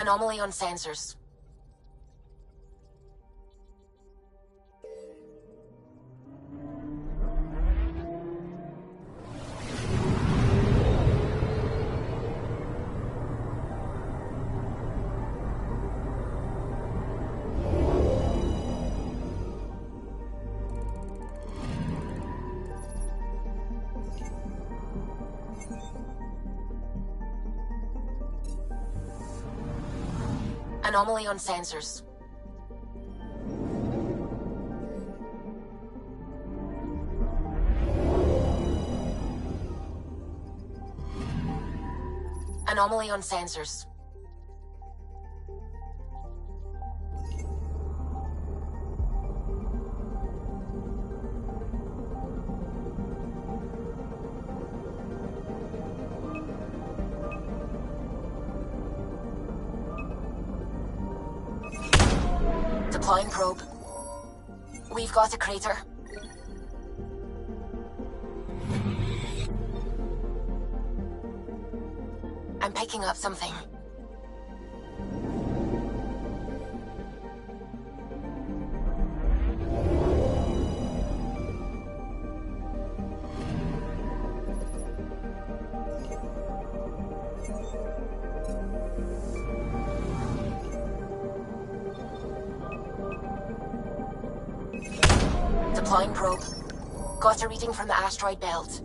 Anomaly on sensors. Anomaly on sensors. Anomaly on sensors. Deploying probe. We've got a crater. I'm picking up something. Deploying probe. Got a reading from the asteroid belt.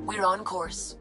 We're on course.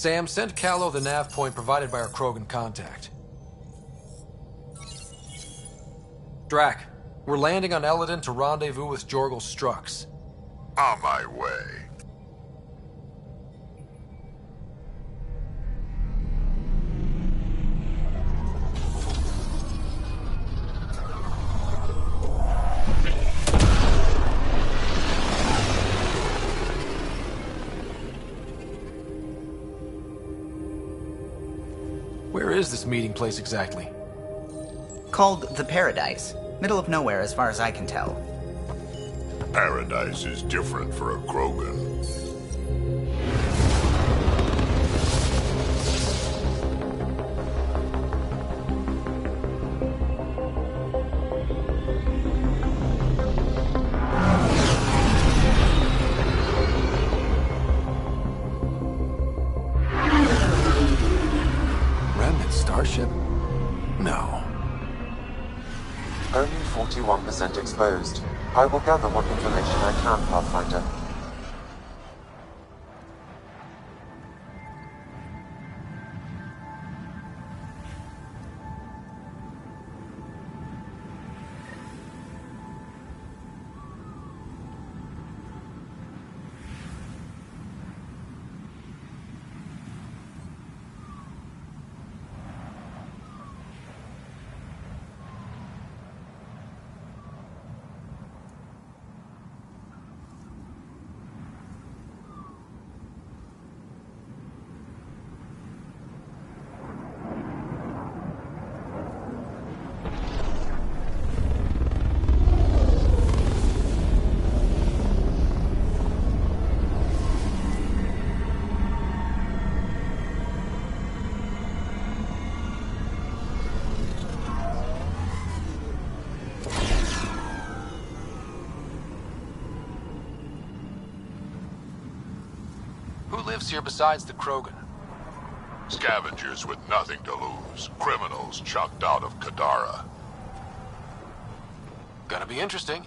Sam, send Callow the nav point provided by our Krogan contact. Drac, we're landing on Eladon to rendezvous with Jorgal Strux. On my way. Where is this meeting place exactly? Called the Paradise. Middle of nowhere as far as I can tell. Paradise is different for a Krogan. Remnant starship? No. Only 41% exposed. I will gather what information I can, Pathfinder. Who lives here besides the Krogan? Scavengers with nothing to lose. Criminals chucked out of Kadara. Gonna be interesting.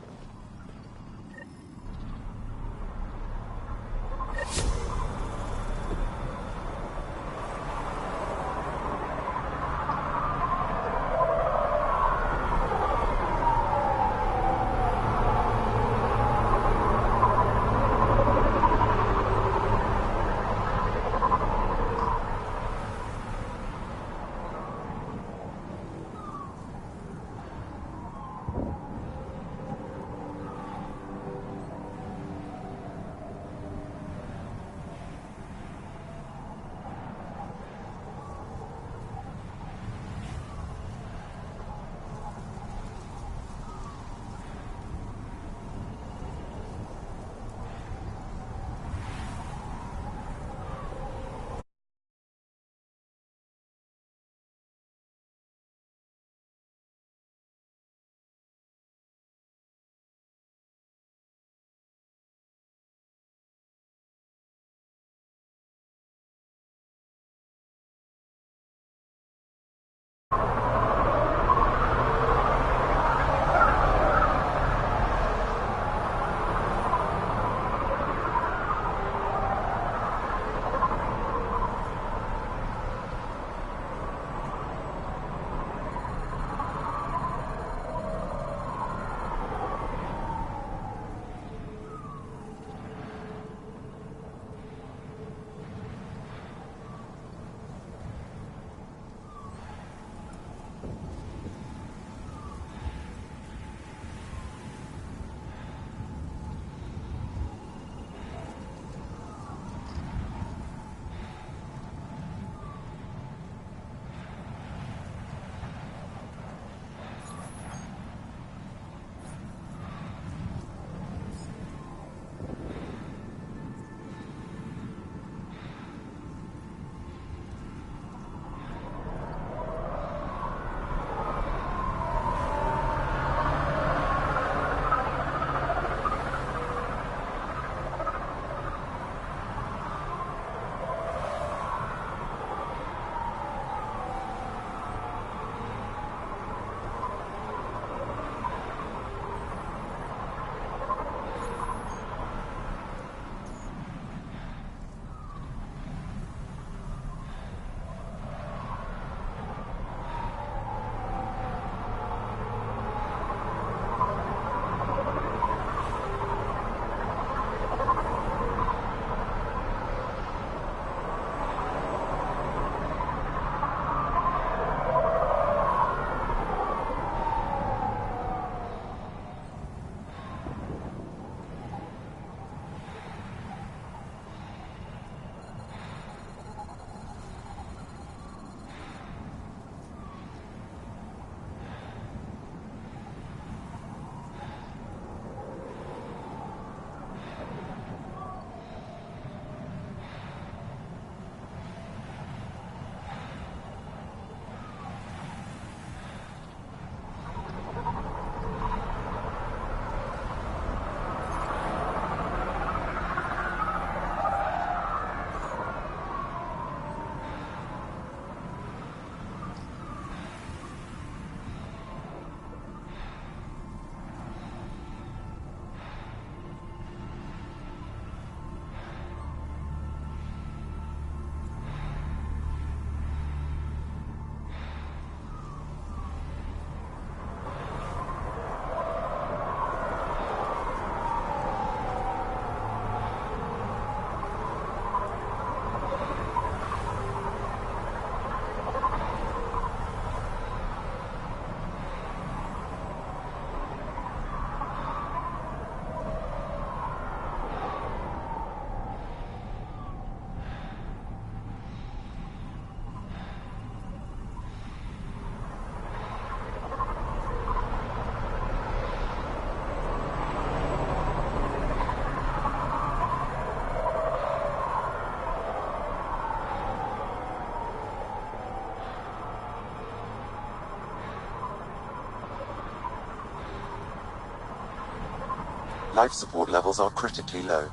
Life support levels are critically low.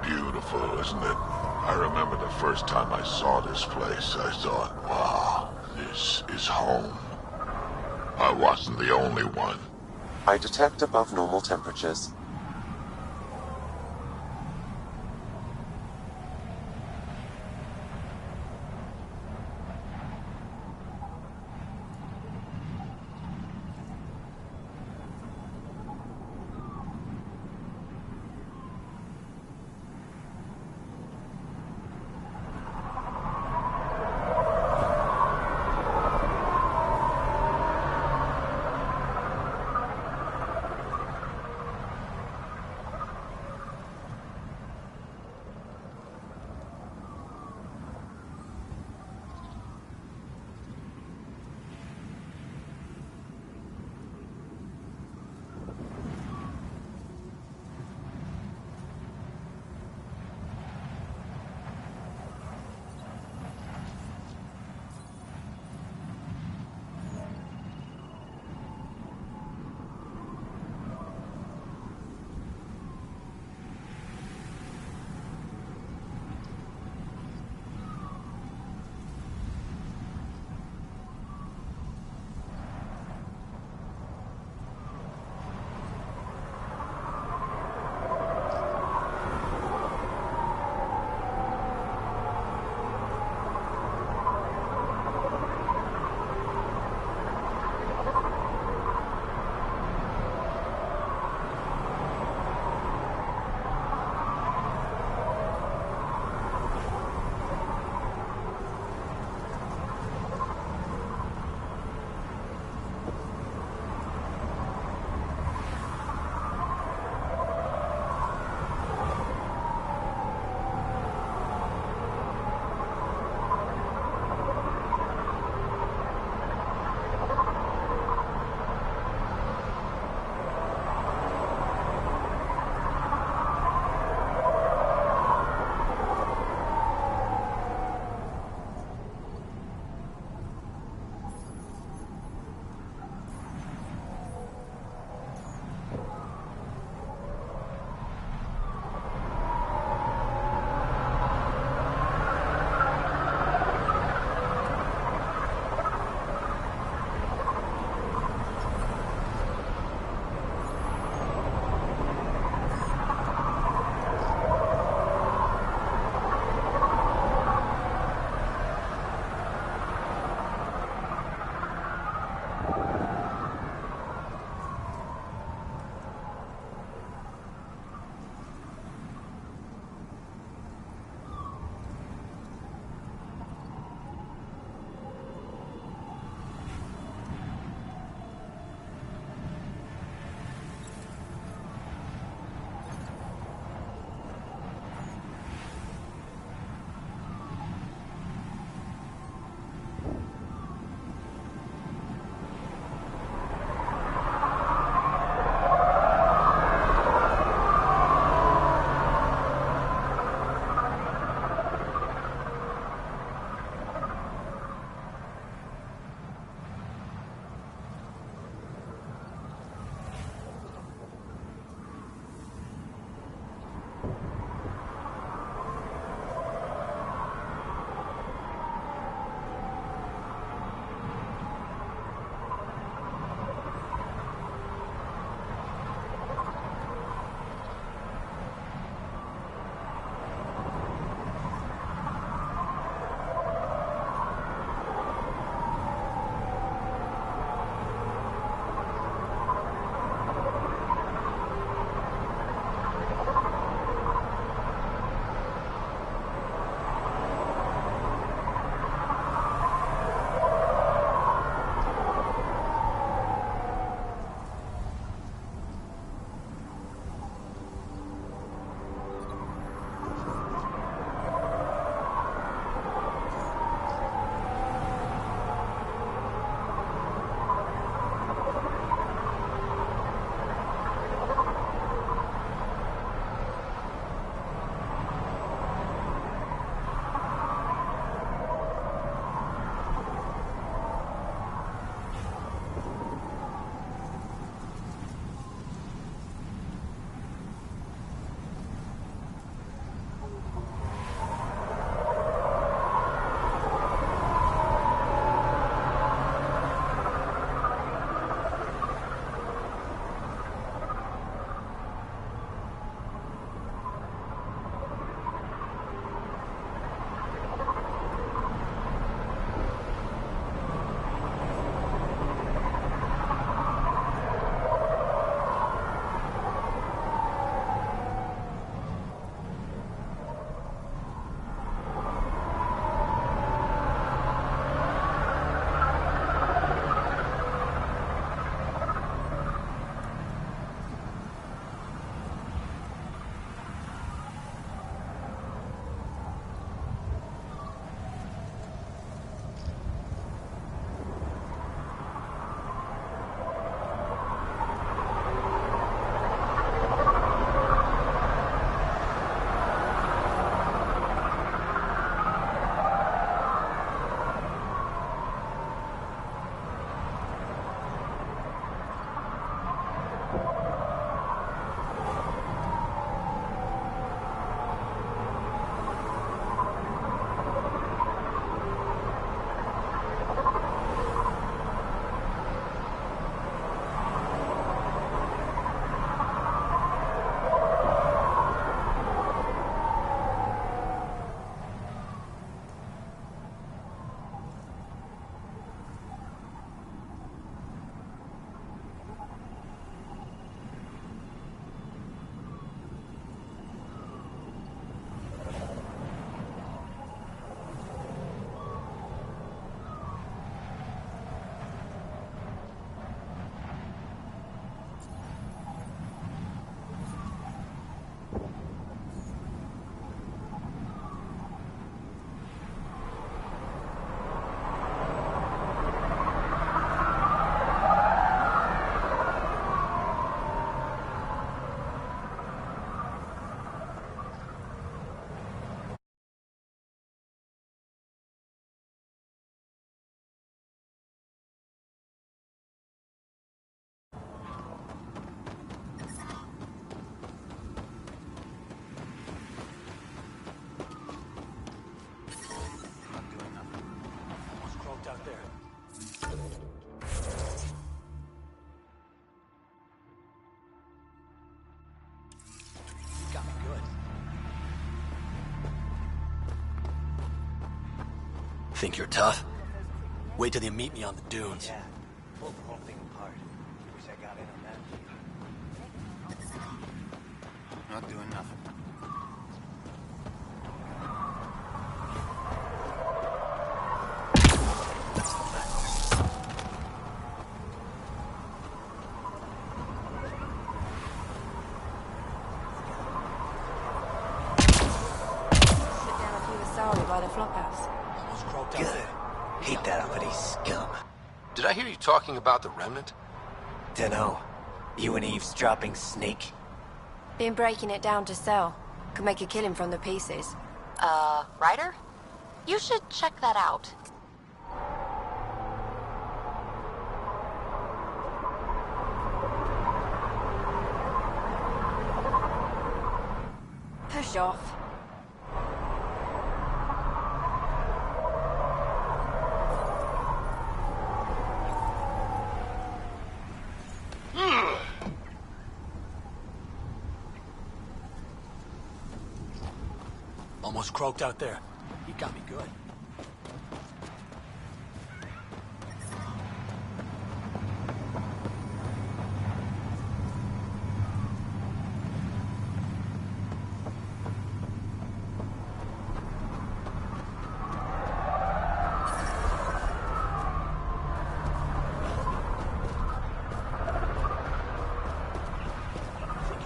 Beautiful, isn't it? I remember the first time I saw this place, I thought, wow, this is home. I wasn't the only one. I detect above normal temperatures. Think you're tough? Wait till they meet me on the dunes. Yeah, pulled the whole thing apart. Wish I got in on that. Not doing nothing. By the flophouse. Almost croaked out Good. there. Hate that uppity scum. Did I hear you talking about the Remnant? Dunno. You an eavesdropping snake? Been breaking it down to sell. Could make a killing from the pieces. Ryder? You should check that out. Push off. Almost croaked out there. He got me good.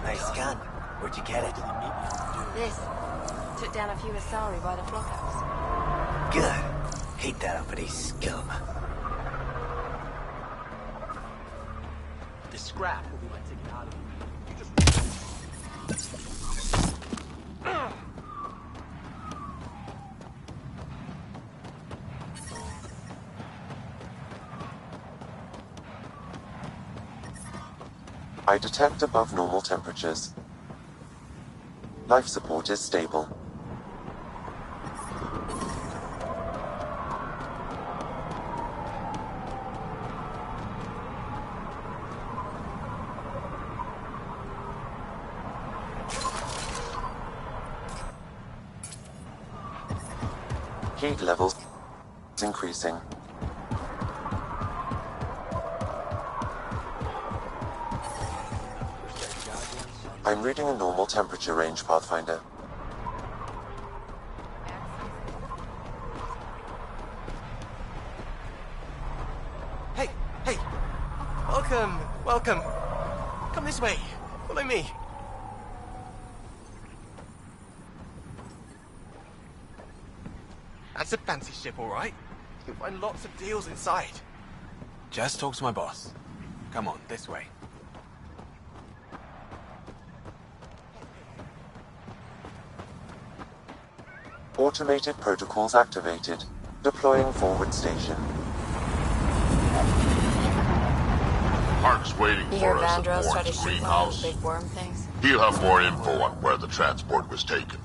Nice gun. Where'd you get it? This. Took down a few Asari by the flophouse. Good. Hate that uppity scum. This scrap will be my ticket out of here. I detect above normal temperatures. Life support is stable. Heat levels increasing. I'm reading a normal temperature range, Pathfinder. Hey, hey! Welcome, welcome. Come this way. Follow me. That's a fancy ship, all right. You'll find lots of deals inside. Just talk to my boss. Come on, this way. Automated protocols activated. Deploying forward station. Hark's waiting You hear for us at Vandross try to Morn's shoot one of greenhouse. those big worm things? He'll have more info on where the transport was taken.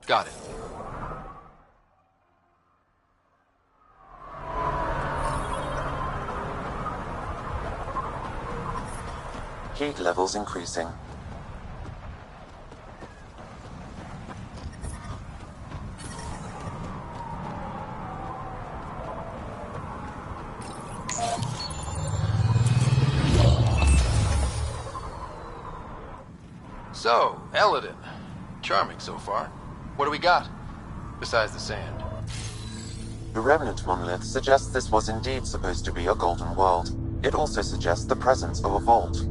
Got it. Heat levels increasing. So, Eladin. Charming so far. What do we got? Besides the sand. The remnant monolith suggests this was indeed supposed to be a golden world. It also suggests the presence of a vault.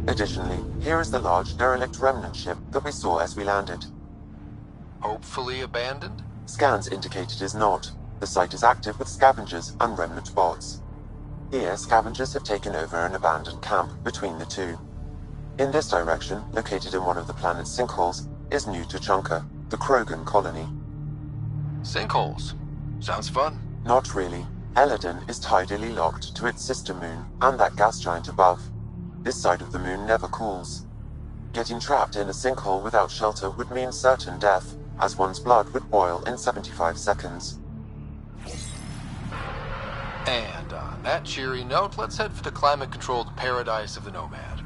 Additionally, here is the large derelict remnant ship that we saw as we landed. Hopefully abandoned? Scans indicate it is not. The site is active with scavengers and remnant bots. Here, scavengers have taken over an abandoned camp between the two. In this direction, located in one of the planet's sinkholes, is new to Chunka, the Krogan colony. Sinkholes. Sounds fun. Not really. Eladon is tidally locked to its sister moon and that gas giant above. This side of the moon never cools. Getting trapped in a sinkhole without shelter would mean certain death, as one's blood would boil in 75 seconds. And on that cheery note, let's head for the climate-controlled paradise of the Nomad.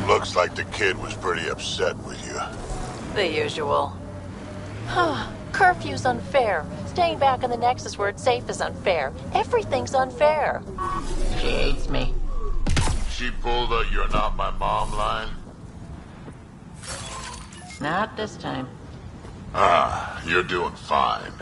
Looks like the kid was pretty upset with you. The usual. Curfew's unfair. Staying back in the Nexus where it's safe is unfair. Everything's unfair. She hates me. She pulled a "you're not my mom" line? Not this time. Ah, you're doing fine.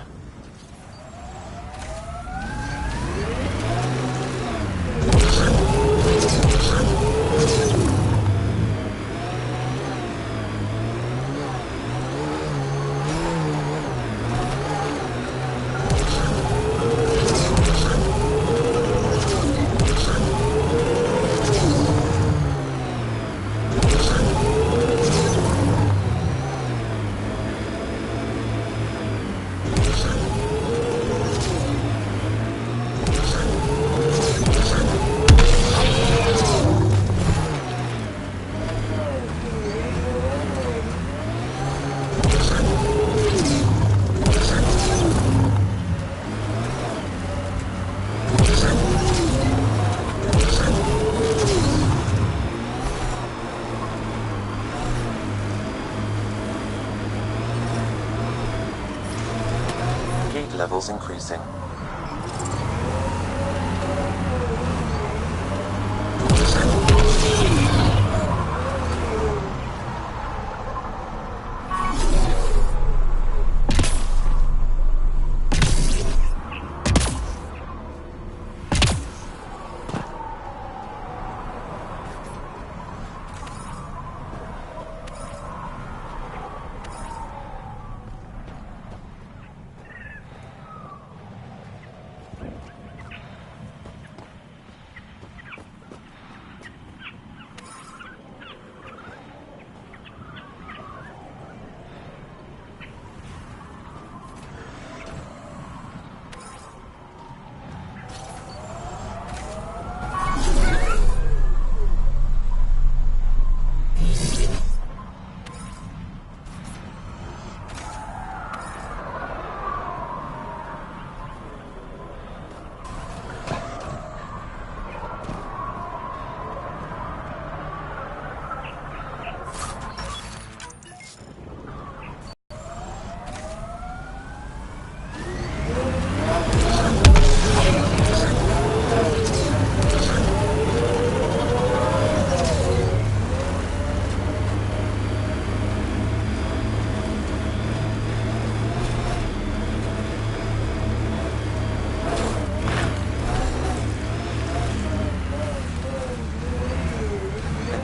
Heat levels increasing.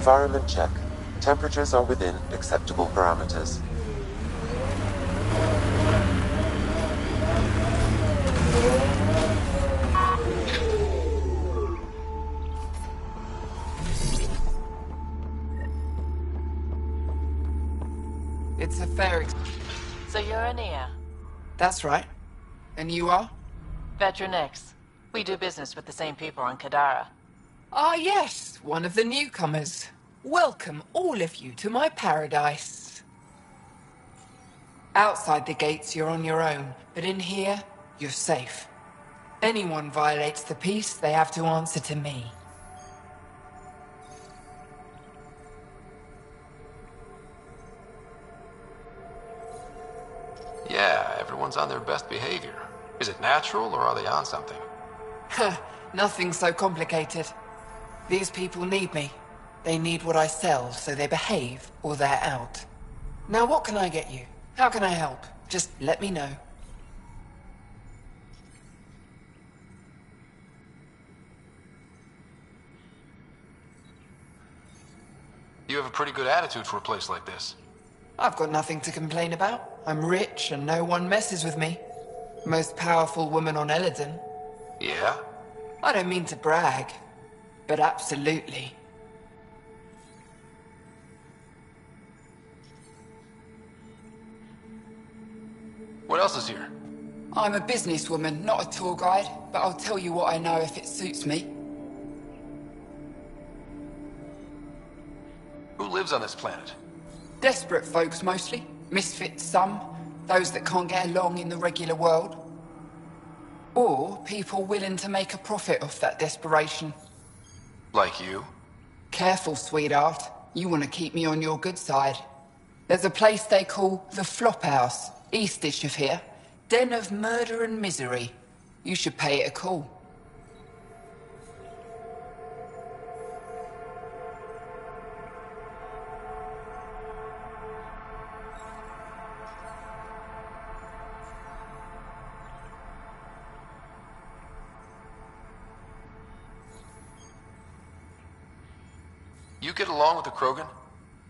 Environment check. Temperatures are within acceptable parameters. It's a fair So you're Ania. That's right. And you are? Veteran X. We do business with the same people on Kadara. Ah, yes, one of the newcomers. Welcome, all of you, to my paradise. Outside the gates, you're on your own, but in here, you're safe. Anyone violates the peace, they have to answer to me. Yeah, everyone's on their best behavior. Is it natural, or are they on something? Nothing so complicated. These people need me. They need what I sell, so they behave, or they're out. Now what can I get you? How can I help? Just let me know. You have a pretty good attitude for a place like this. I've got nothing to complain about. I'm rich and no one messes with me. Most powerful woman on Eladon. Yeah? I don't mean to brag, but absolutely. What else is here? I'm a businesswoman, not a tour guide, but I'll tell you what I know if it suits me. Who lives on this planet? Desperate folks mostly. Misfits some. Those that can't get along in the regular world. Or people willing to make a profit off that desperation. Like you? Careful, sweetheart. You want to keep me on your good side. There's a place they call the Flop House, eastish of here. Den of murder and misery. You should pay it a call. You get along with the Krogan?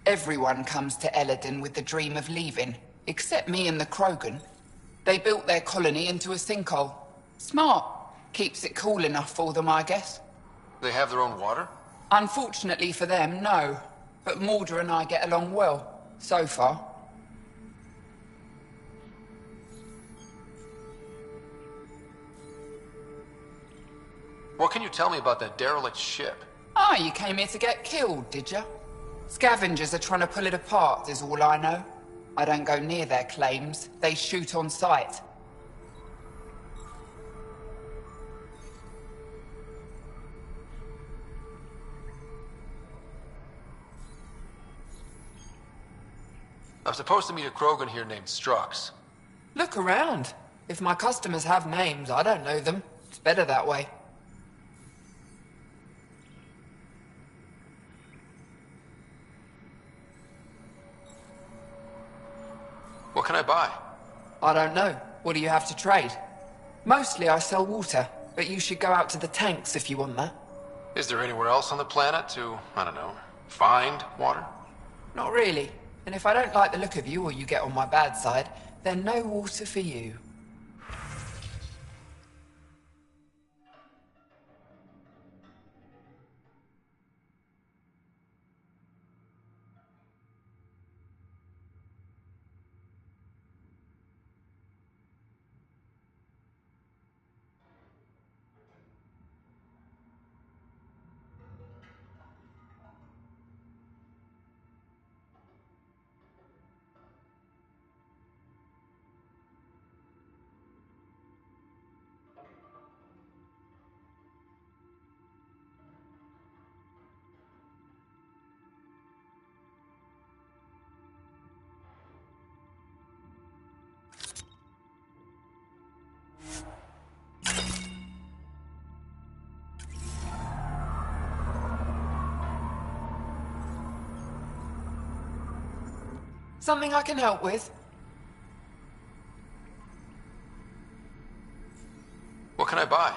Everyone comes to Eladon with the dream of leaving, except me and the Krogan. They built their colony into a sinkhole. Smart. Keeps it cool enough for them, I guess. They have their own water? Unfortunately for them, no. But Mulder and I get along well, so far. What can you tell me about that derelict ship? Ah, you came here to get killed, did you? Scavengers are trying to pull it apart, is all I know. I don't go near their claims. They shoot on sight. I'm supposed to meet a Krogan here named Strux. Look around. If my customers have names, I don't know them. It's better that way. What can I buy? I don't know. What do you have to trade? Mostly I sell water, but you should go out to the tanks if you want that. Is there anywhere else on the planet to, I don't know, find water? Not really. And if I don't like the look of you or you get on my bad side, then no water for you. Something I can help with? What can I buy?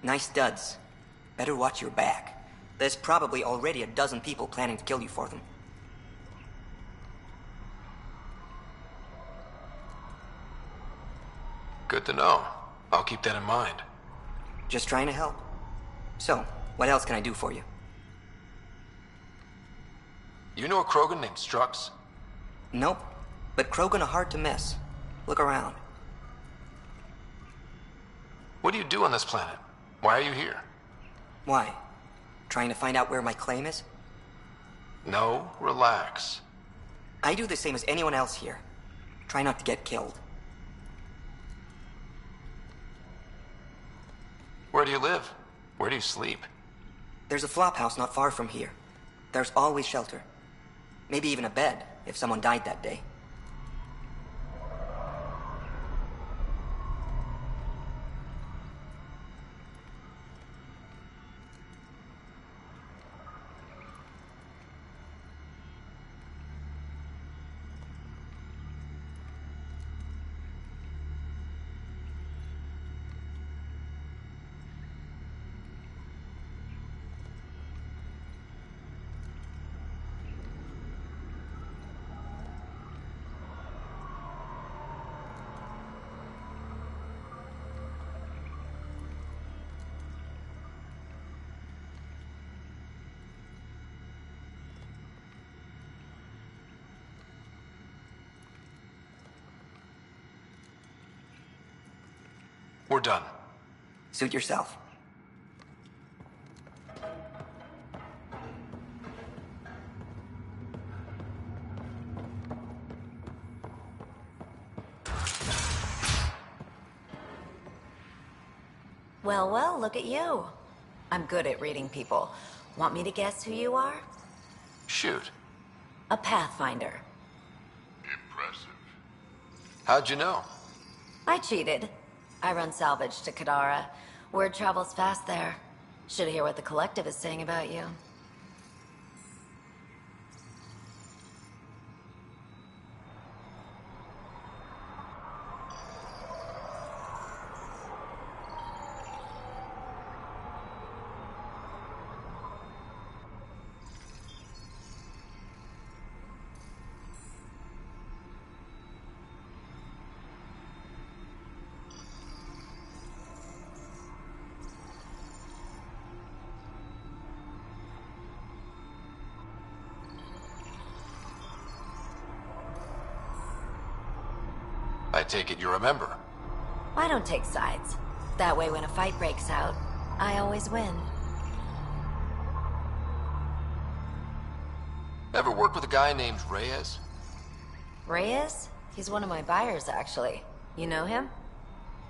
Nice duds. Better watch your back. There's probably already a dozen people planning to kill you for them. Good to know. I'll keep that in mind. Just trying to help. So, what else can I do for you? You know a Krogan named Strux? Nope. But Krogan are hard to miss. Look around. What do you do on this planet? Why are you here? Why? Trying to find out where my claim is? No, relax. I do the same as anyone else here. Try not to get killed. Where do you live? Where do you sleep? There's a flophouse not far from here. There's always shelter. Maybe even a bed, if someone died that day. We're done. Suit yourself. Well, well, look at you. I'm good at reading people. Want me to guess who you are? Shoot. A Pathfinder. Impressive. How'd you know? I cheated. I run salvage to Kadara. Word travels fast there. Should hear what the Collective is saying about you. I take it you remember. I don't take sides. That way when a fight breaks out, I always win. Ever work with a guy named Reyes? Reyes? He's one of my buyers, actually. You know him?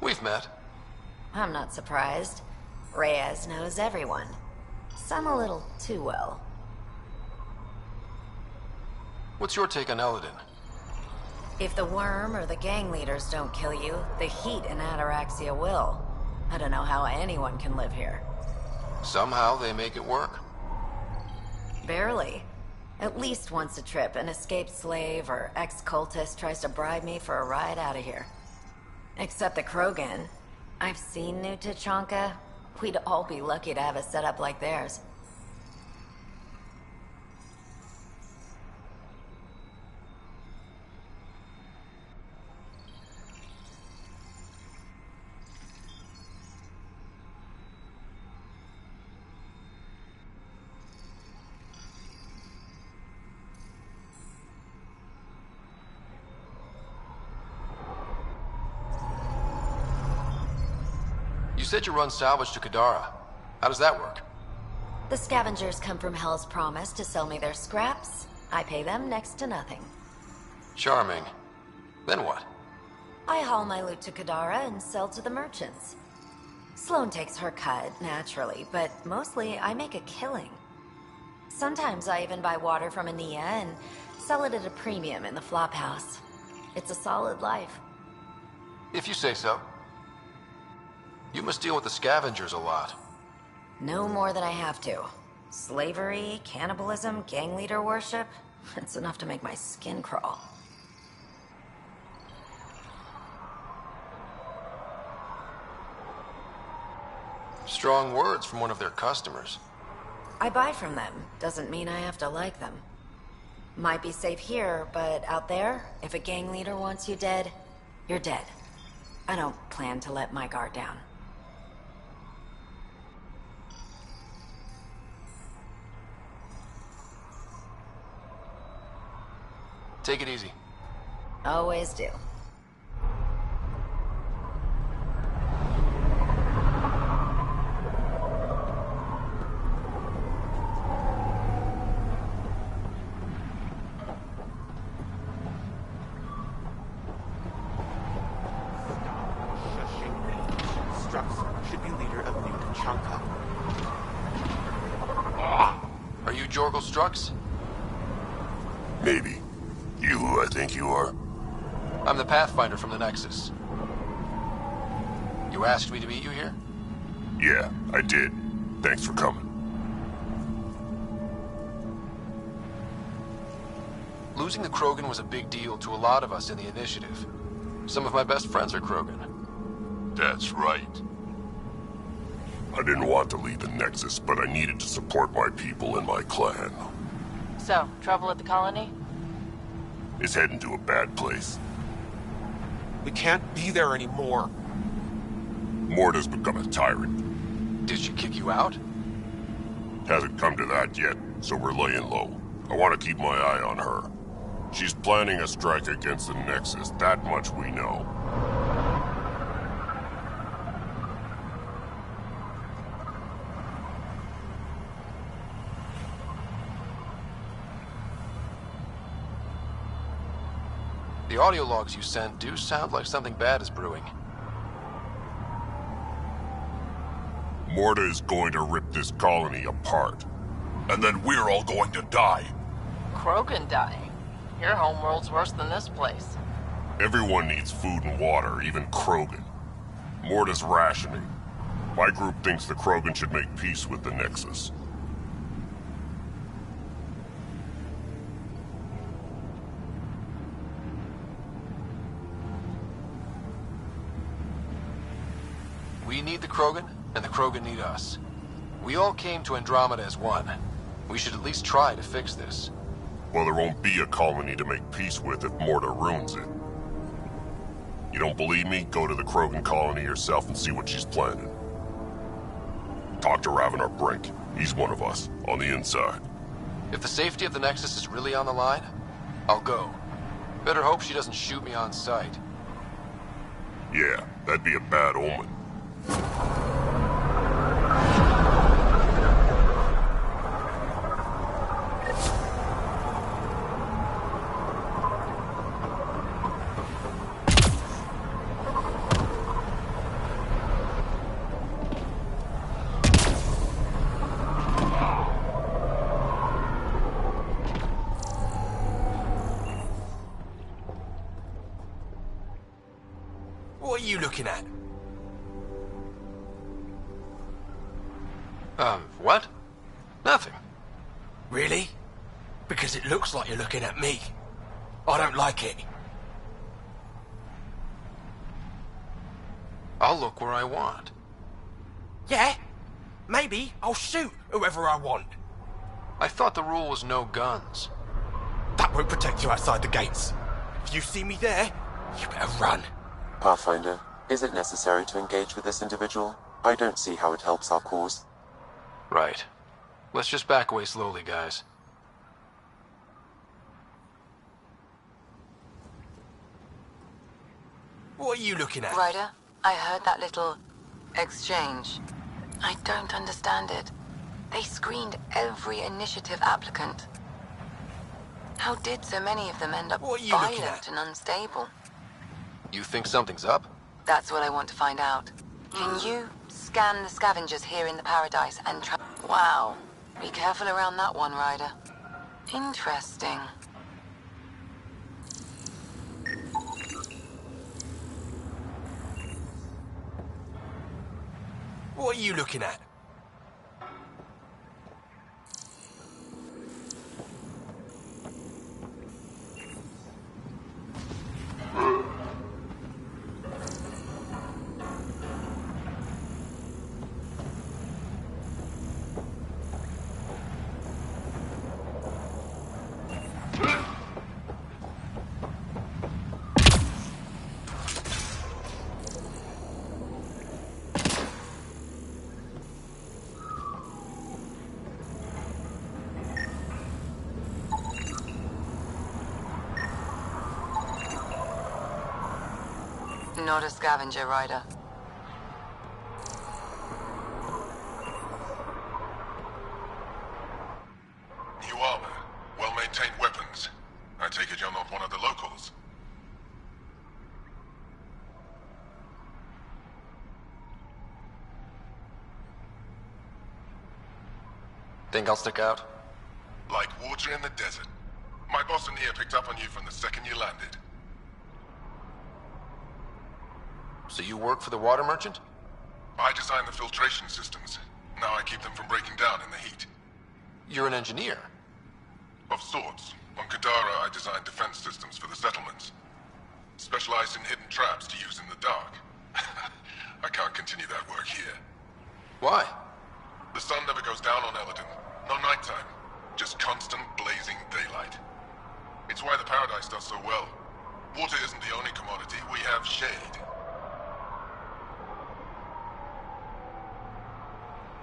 We've met. I'm not surprised. Reyes knows everyone. Some a little too well. What's your take on Eladin? If the worm or the gang leaders don't kill you, the heat in Ataraxia will. I don't know how anyone can live here. Somehow they make it work. Barely. At least once a trip, an escaped slave or ex-cultist tries to bribe me for a ride out of here. Except the Krogan. I've seen New Tachanka. We'd all be lucky to have a setup like theirs. You said you run salvage to Kadara. How does that work? The scavengers come from Hell's Promise to sell me their scraps. I pay them next to nothing. Charming. Then what? I haul my loot to Kadara and sell to the merchants. Sloane takes her cut, naturally, but mostly I make a killing. Sometimes I even buy water from Ania and sell it at a premium in the flophouse. It's a solid life. If you say so. You must deal with the scavengers a lot. No more than I have to. Slavery, cannibalism, gang leader worship. It's enough to make my skin crawl. Strong words from one of their customers. I buy from them. Doesn't mean I have to like them. Might be safe here, but out there, if a gang leader wants you dead, you're dead. I don't plan to let my guard down. Take it easy. Always do. Strux should be leader of New Tachanka. Are you Jorgel Strux? Maybe. You who I think you are? I'm the Pathfinder from the Nexus. You asked me to meet you here? Yeah, I did. Thanks for coming. Losing the Krogan was a big deal to a lot of us in the Initiative. Some of my best friends are Krogan. That's right. I didn't want to leave the Nexus, but I needed to support my people and my clan. So, trouble at the colony? It's heading to a bad place. We can't be there anymore. Morta's become a tyrant. Did she kick you out? Hasn't come to that yet, so we're laying low. I want to keep my eye on her. She's planning a strike against the Nexus, that much we know. The audio logs you sent do sound like something bad is brewing. Morta is going to rip this colony apart. And then we're all going to die. Krogan dying? Your homeworld's worse than this place. Everyone needs food and water, even Krogan. Morta's rationing. My group thinks the Krogan should make peace with the Nexus. We need the Krogan, and the Krogan need us. We all came to Andromeda as one. We should at least try to fix this. Well, there won't be a colony to make peace with if Morta ruins it. You don't believe me? Go to the Krogan colony yourself and see what she's planning. Talk to Ravenar Brink. He's one of us, on the inside. If the safety of the Nexus is really on the line, I'll go. Better hope she doesn't shoot me on sight. Yeah, that'd be a bad omen. What are you looking at? What? Nothing. Really? Because it looks like you're looking at me. I don't like it. I'll look where I want. Yeah? Maybe I'll shoot whoever I want. I thought the rule was no guns. That won't protect you outside the gates. If you see me there, you better run. Pathfinder, is it necessary to engage with this individual? I don't see how it helps our cause. Right. Let's just back away slowly, guys. What are you looking at? Ryder, I heard that little exchange. I don't understand it. They screened every initiative applicant. How did so many of them end up violent and unstable? You think something's up? That's what I want to find out. Can you scan the scavengers here in the Paradise and try... Wow. Be careful around that one, Ryder. Interesting. What are you looking at? Not a scavenger rider. New armor, well-maintained weapons. I take it you're not one of the locals. Think I'll stick out? Like water in the desert. My boss in here picked up on you from the second you landed. So you work for the water merchant? I designed the filtration systems. Now I keep them from breaking down in the heat. You're an engineer? Of sorts. On Kadara, I designed defense systems for the settlements. Specialized in hidden traps to use in the dark. I can't continue that work here. Why? The sun never goes down on Eladin. No nighttime. Just constant blazing daylight. It's why the Paradise does so well. Water isn't the only commodity. We have shade.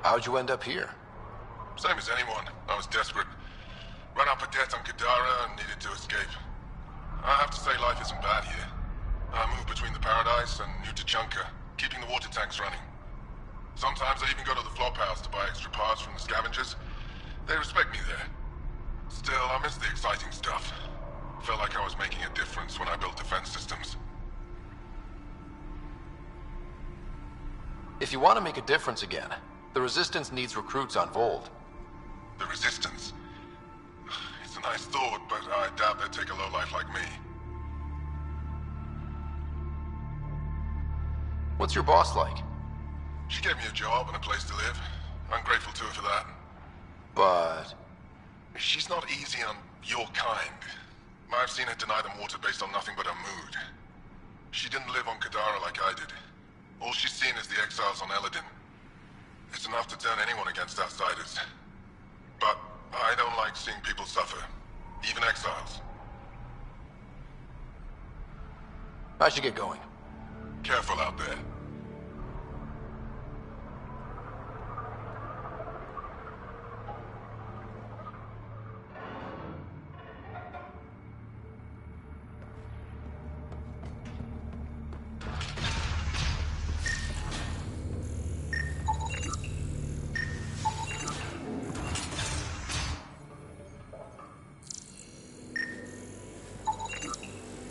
How'd you end up here? Same as anyone. I was desperate. Ran up a debt on Kadara and needed to escape. I have to say life isn't bad here. I move between the Paradise and New Tachanka, keeping the water tanks running. Sometimes I even go to the flop house to buy extra parts from the scavengers. They respect me there. Still, I miss the exciting stuff. Felt like I was making a difference when I built defense systems. If you want to make a difference again, the Resistance needs recruits on Vold. The Resistance? It's a nice thought, but I doubt they'd take a lowlife like me. What's your boss like? She gave me a job and a place to live. I'm grateful to her for that. But... she's not easy on your kind. I've seen her deny them water based on nothing but her mood. She didn't live on Kadara like I did. All she's seen is the exiles on Eladin. It's enough to turn anyone against outsiders. But I don't like seeing people suffer, even exiles. I should get going. Careful out there.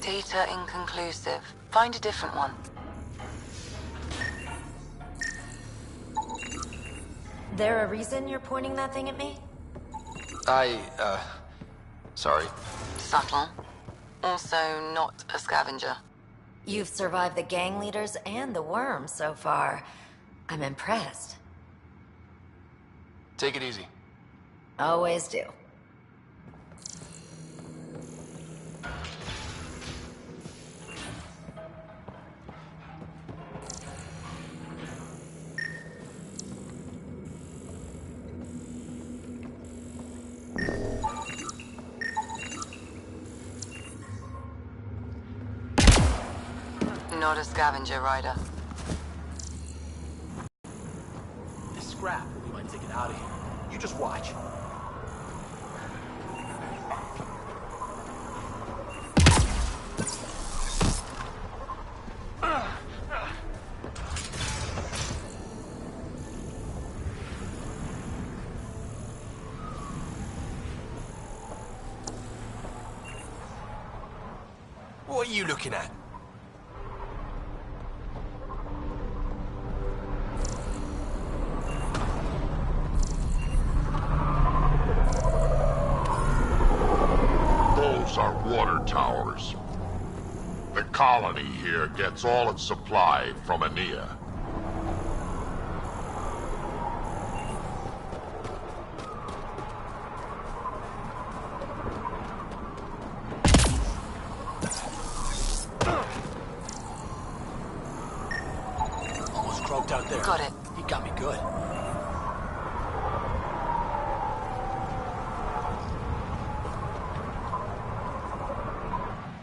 Data inconclusive. Find a different one. There a reason you're pointing that thing at me? Sorry. Subtle. Also not a scavenger. You've survived the gang leaders and the worm so far. I'm impressed. Take it easy. Always do. Not a scavenger rider. This scrap, we might take it out of here. You just watch. What are you looking at? Those are water towers. The colony here gets all its supply from Ania. Almost croaked out there. Got it. He got me good.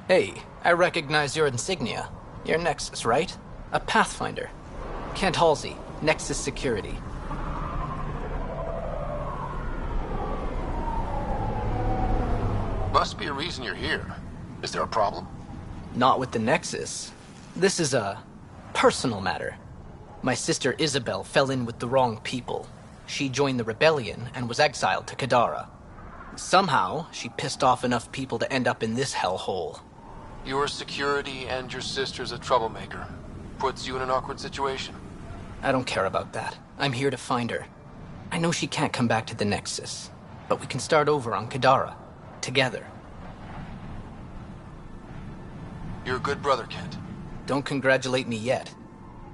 Hey, I recognize your insignia. Your Nexus, right? A Pathfinder. Kent Halsey, Nexus Security. Must be a reason you're here. Is there a problem? Not with the Nexus. This is a personal matter. My sister Isabel fell in with the wrong people. She joined the rebellion and was exiled to Kadara. Somehow, she pissed off enough people to end up in this hellhole. Your security and your sister's a troublemaker. Puts you in an awkward situation. I don't care about that. I'm here to find her. I know she can't come back to the Nexus, but we can start over on Kadara. Together. You're a good brother, Kent. Don't congratulate me yet.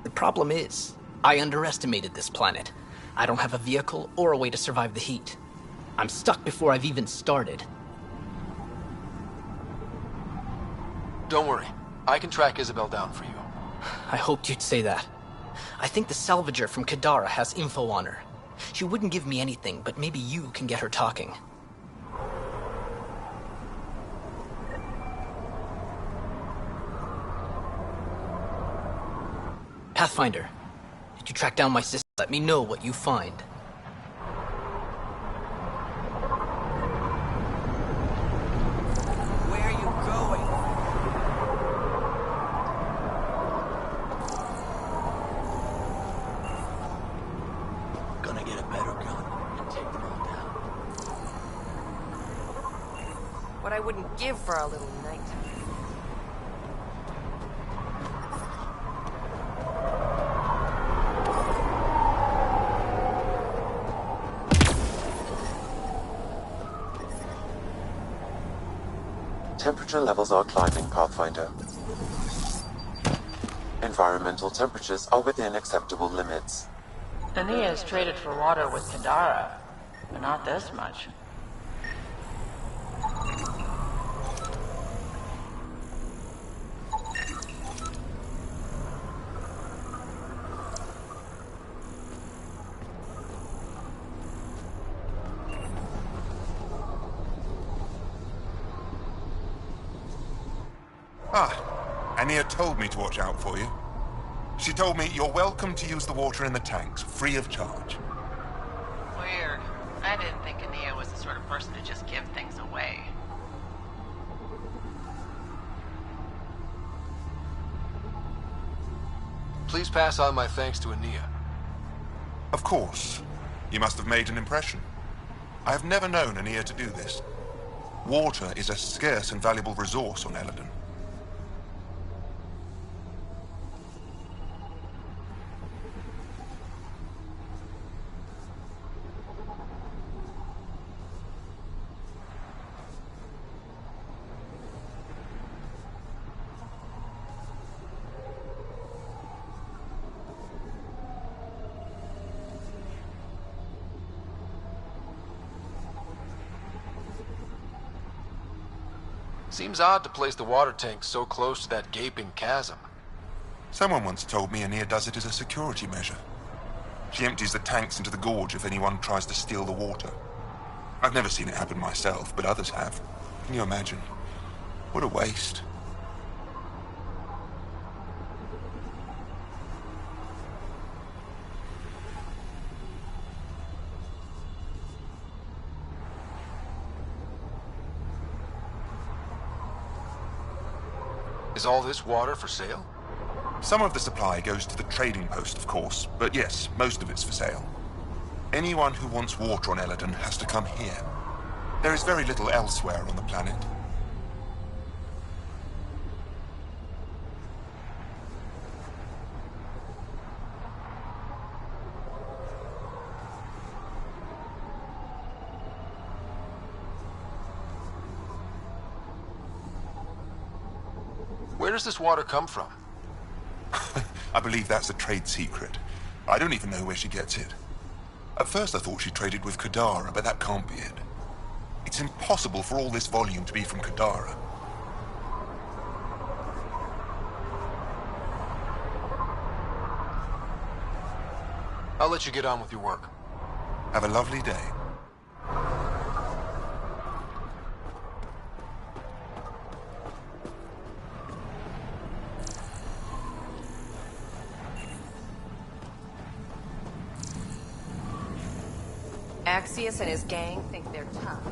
The problem is, I underestimated this planet. I don't have a vehicle or a way to survive the heat. I'm stuck before I've even started. Don't worry. I can track Isabel down for you. I hoped you'd say that. I think the salvager from Kadara has info on her. She wouldn't give me anything, but maybe you can get her talking. Pathfinder, did you track down my sister? Let me know what you find. Where are you going? Gonna get a better gun and take them all down. What I wouldn't give for a little night. Temperature levels are climbing, Pathfinder. Environmental temperatures are within acceptable limits. Ania's traded for water with Kadara, but not this much. Ania told me to watch out for you. She told me you're welcome to use the water in the tanks, free of charge. Weird. I didn't think Ania was the sort of person to just give things away. Please pass on my thanks to Ania. Of course. You must have made an impression. I have never known Ania to do this. Water is a scarce and valuable resource on Eladon. Seems odd to place the water tank so close to that gaping chasm. Someone once told me Ania does it as a security measure. She empties the tanks into the gorge if anyone tries to steal the water. I've never seen it happen myself, but others have. Can you imagine? What a waste. Is all this water for sale? Some of the supply goes to the trading post, of course, but yes, most of it's for sale. Anyone who wants water on Eladon has to come here. There is very little elsewhere on the planet. Where does this water come from? I believe that's a trade secret. I don't even know where she gets it. At first I thought she traded with Kadara, but that can't be it. It's impossible for all this volume to be from Kadara. I'll let you get on with your work. Have a lovely day. Axius and his gang think they're tough.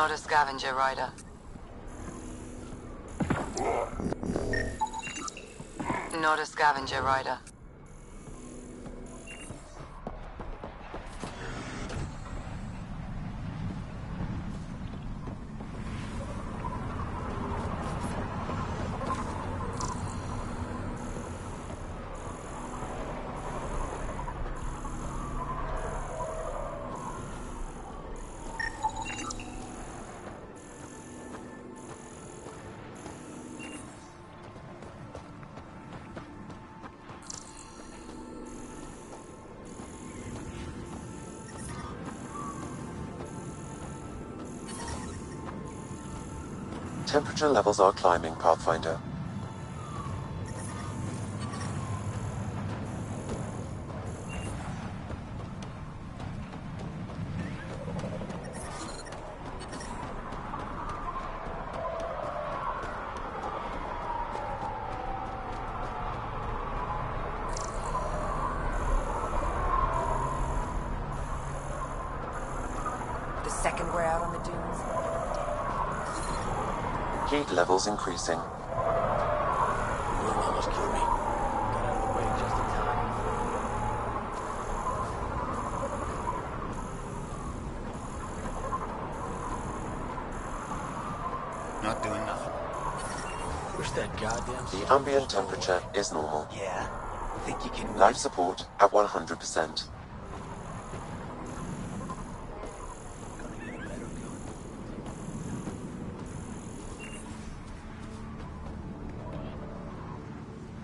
Not a scavenger rider. Not a scavenger rider. Temperature levels are climbing, Pathfinder. The second we're out on the dunes. Heat levels increasing. Almost killed me. Got out of the way just in time. Not doing nothing. Push that goddamn... The ambient temperature is normal. Yeah. Think you can... Life support at 100%.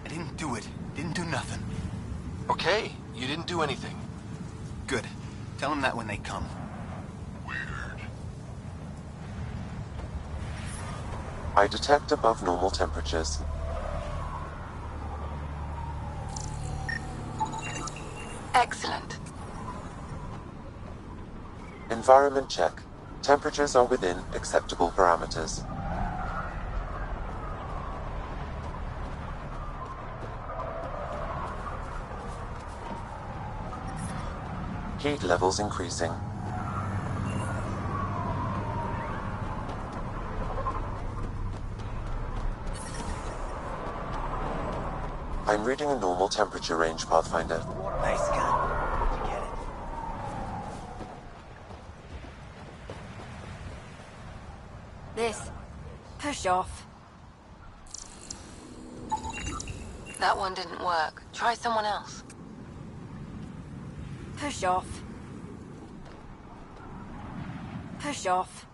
I didn't do it. Didn't do nothing. Okay, you didn't do anything. Good. Tell them that when they come. I detect above normal temperatures. Excellent. Environment check. Temperatures are within acceptable parameters. Heat levels increasing. I'm reading a normal temperature range, Pathfinder. Nice gun. Where'd you get it? This. Push off. That one didn't work. Try someone else. Push off. Push off.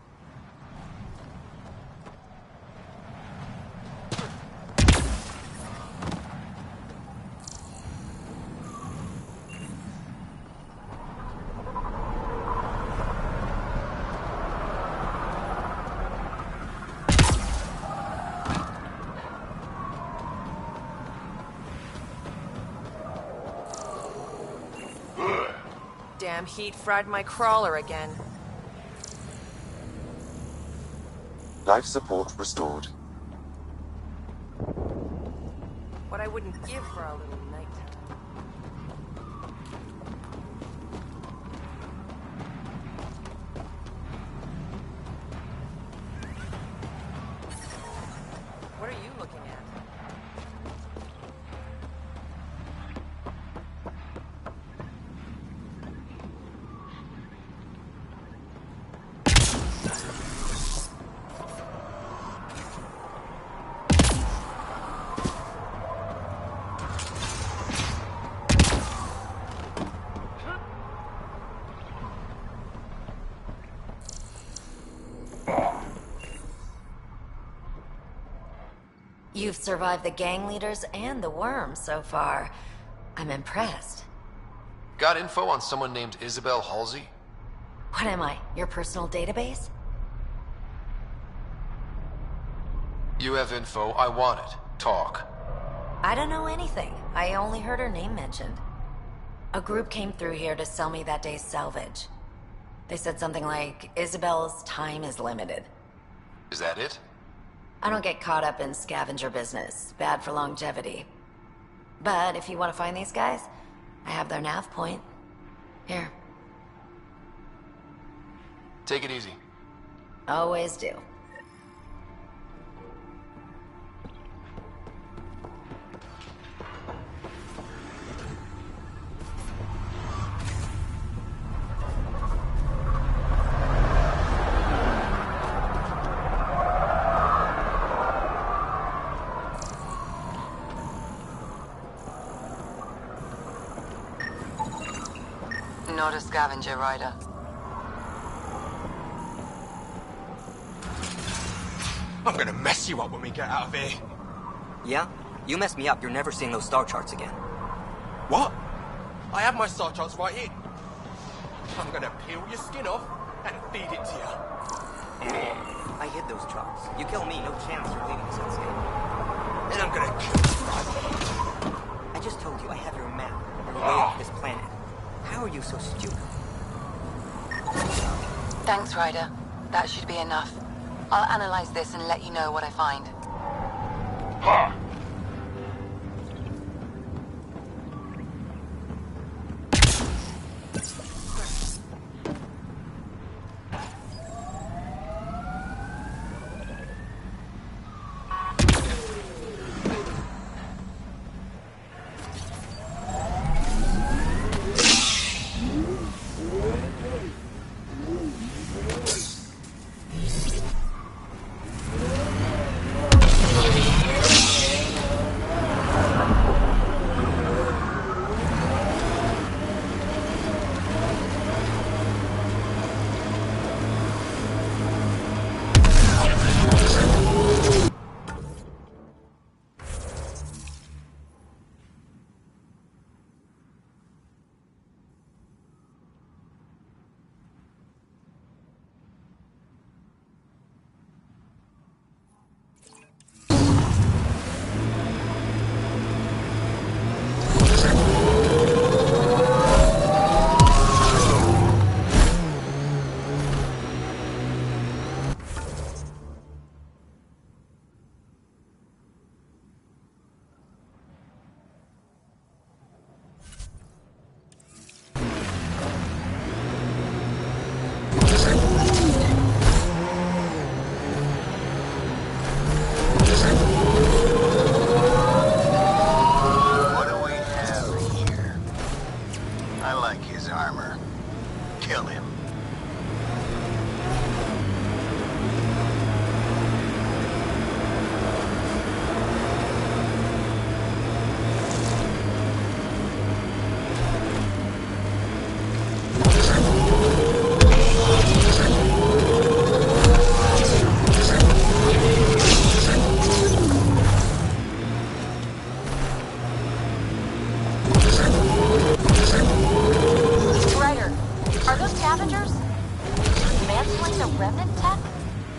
Damn heat fried my crawler again. Life support restored. What I wouldn't give for a little nighttime. What are you looking at? You've survived the gang leaders and the worms so far. I'm impressed. Got info on someone named Isabel Halsey? What am I, your personal database? You have info, I want it. Talk. I don't know anything. I only heard her name mentioned. A group came through here to sell me that day's salvage. They said something like, Isabel's time is limited. Is that it? I don't get caught up in scavenger business. Bad for longevity. But if you want to find these guys, I have their nav point. Here. Take it easy. Always do. Not a scavenger rider. I'm gonna mess you up when we get out of here. Yeah? You mess me up, you're never seeing those star charts again. What? I have my star charts right here. I'm gonna peel your skin off and feed it to you. I hid those charts. You kill me, no chance you're leaving this unscathed. And I'm gonna kill you right. I just told you I have your map. You're way off this planet. How are you so stupid? Thanks, Ryder. That should be enough. I'll analyze this and let you know what I find. Ha!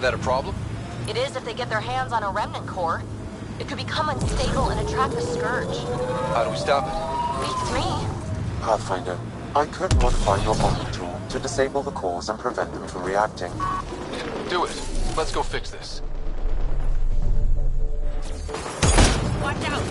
That a problem? It is if they get their hands on a remnant core. It could become unstable and attract the Scourge. How do we stop it? Beats me. Pathfinder, I could modify your bonding tool to disable the cores and prevent them from reacting. Do it. Let's go fix this. Watch out!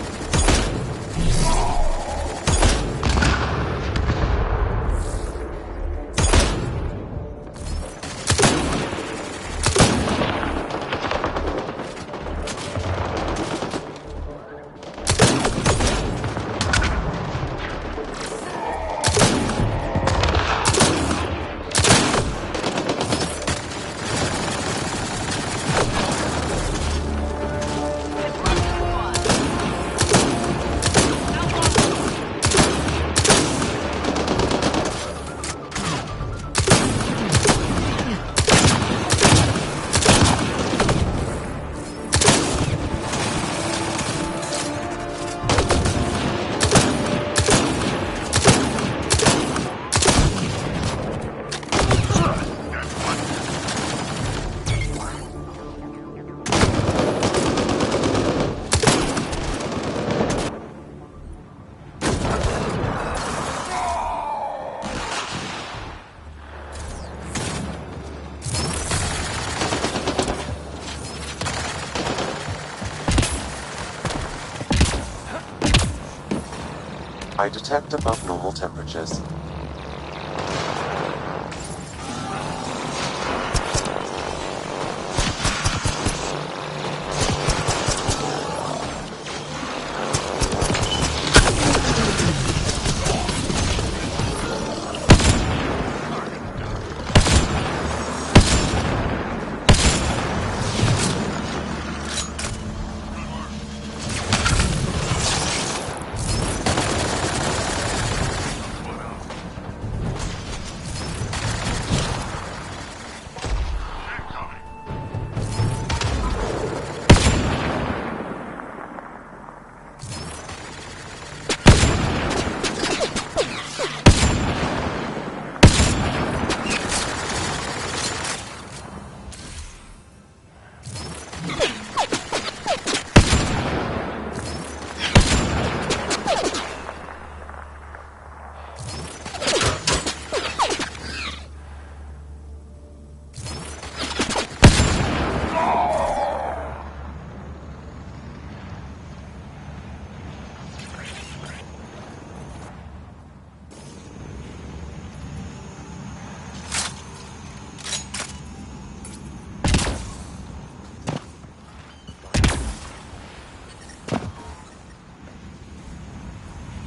I detect above normal temperatures.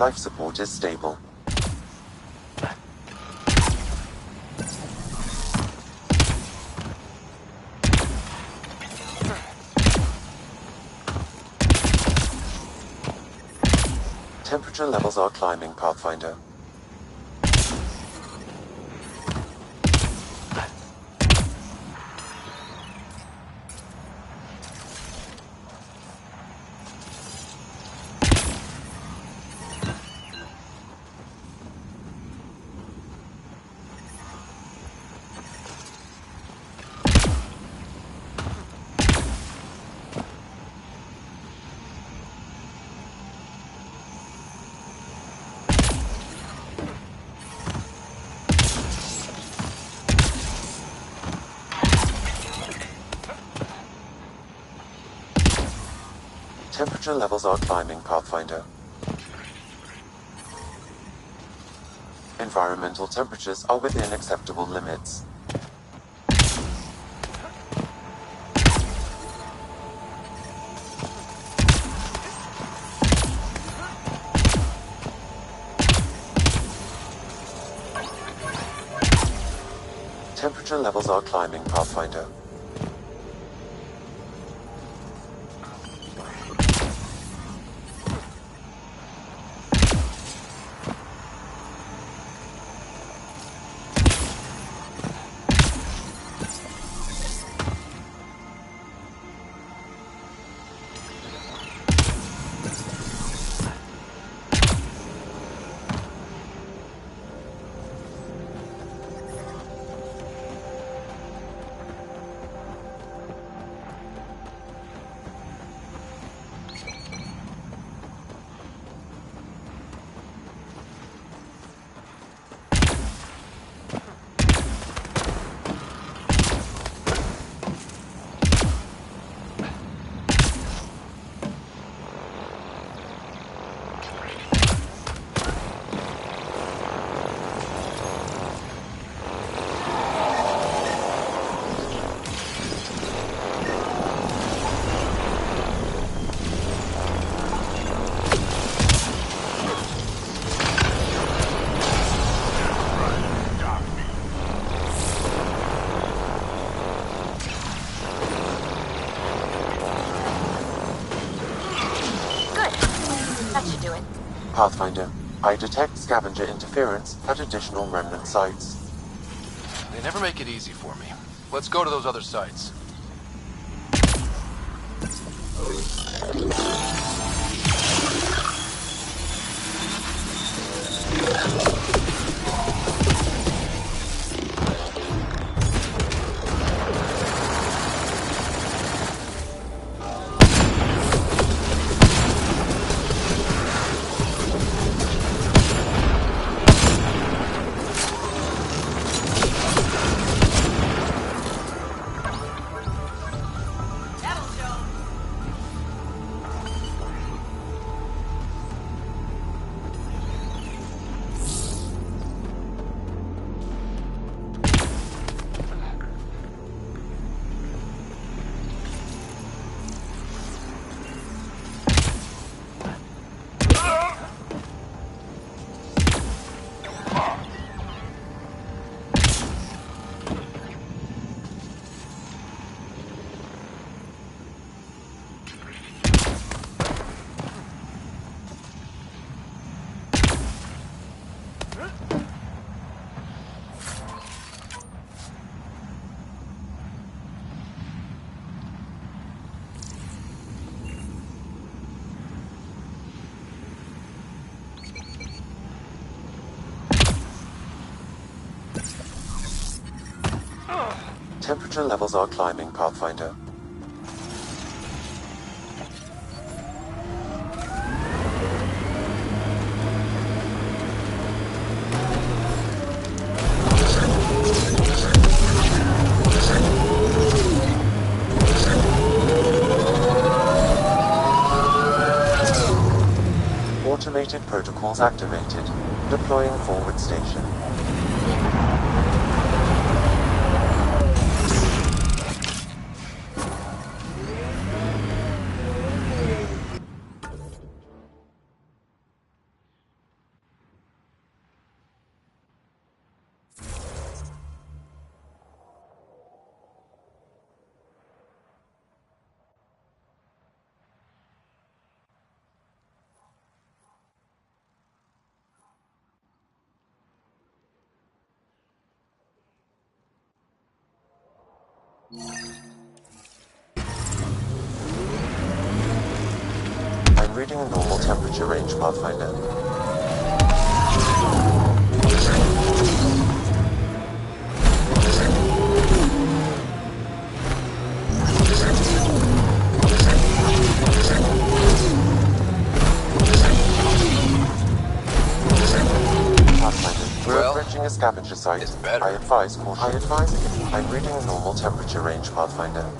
Life support is stable. Temperature levels are climbing, Pathfinder. Temperature levels are climbing, Pathfinder. Environmental temperatures are within acceptable limits. Temperature levels are climbing, Pathfinder. Pathfinder, I detect scavenger interference at additional remnant sites. They never make it easy for me. Let's go to those other sites. Temperature levels are climbing, Pathfinder. Automated protocols activated. Deploying forward station. I'm reading a normal temperature range, Pathfinder. We're approaching a scavenger site. It's better. I advise caution. I'm reading a normal temperature range, Pathfinder.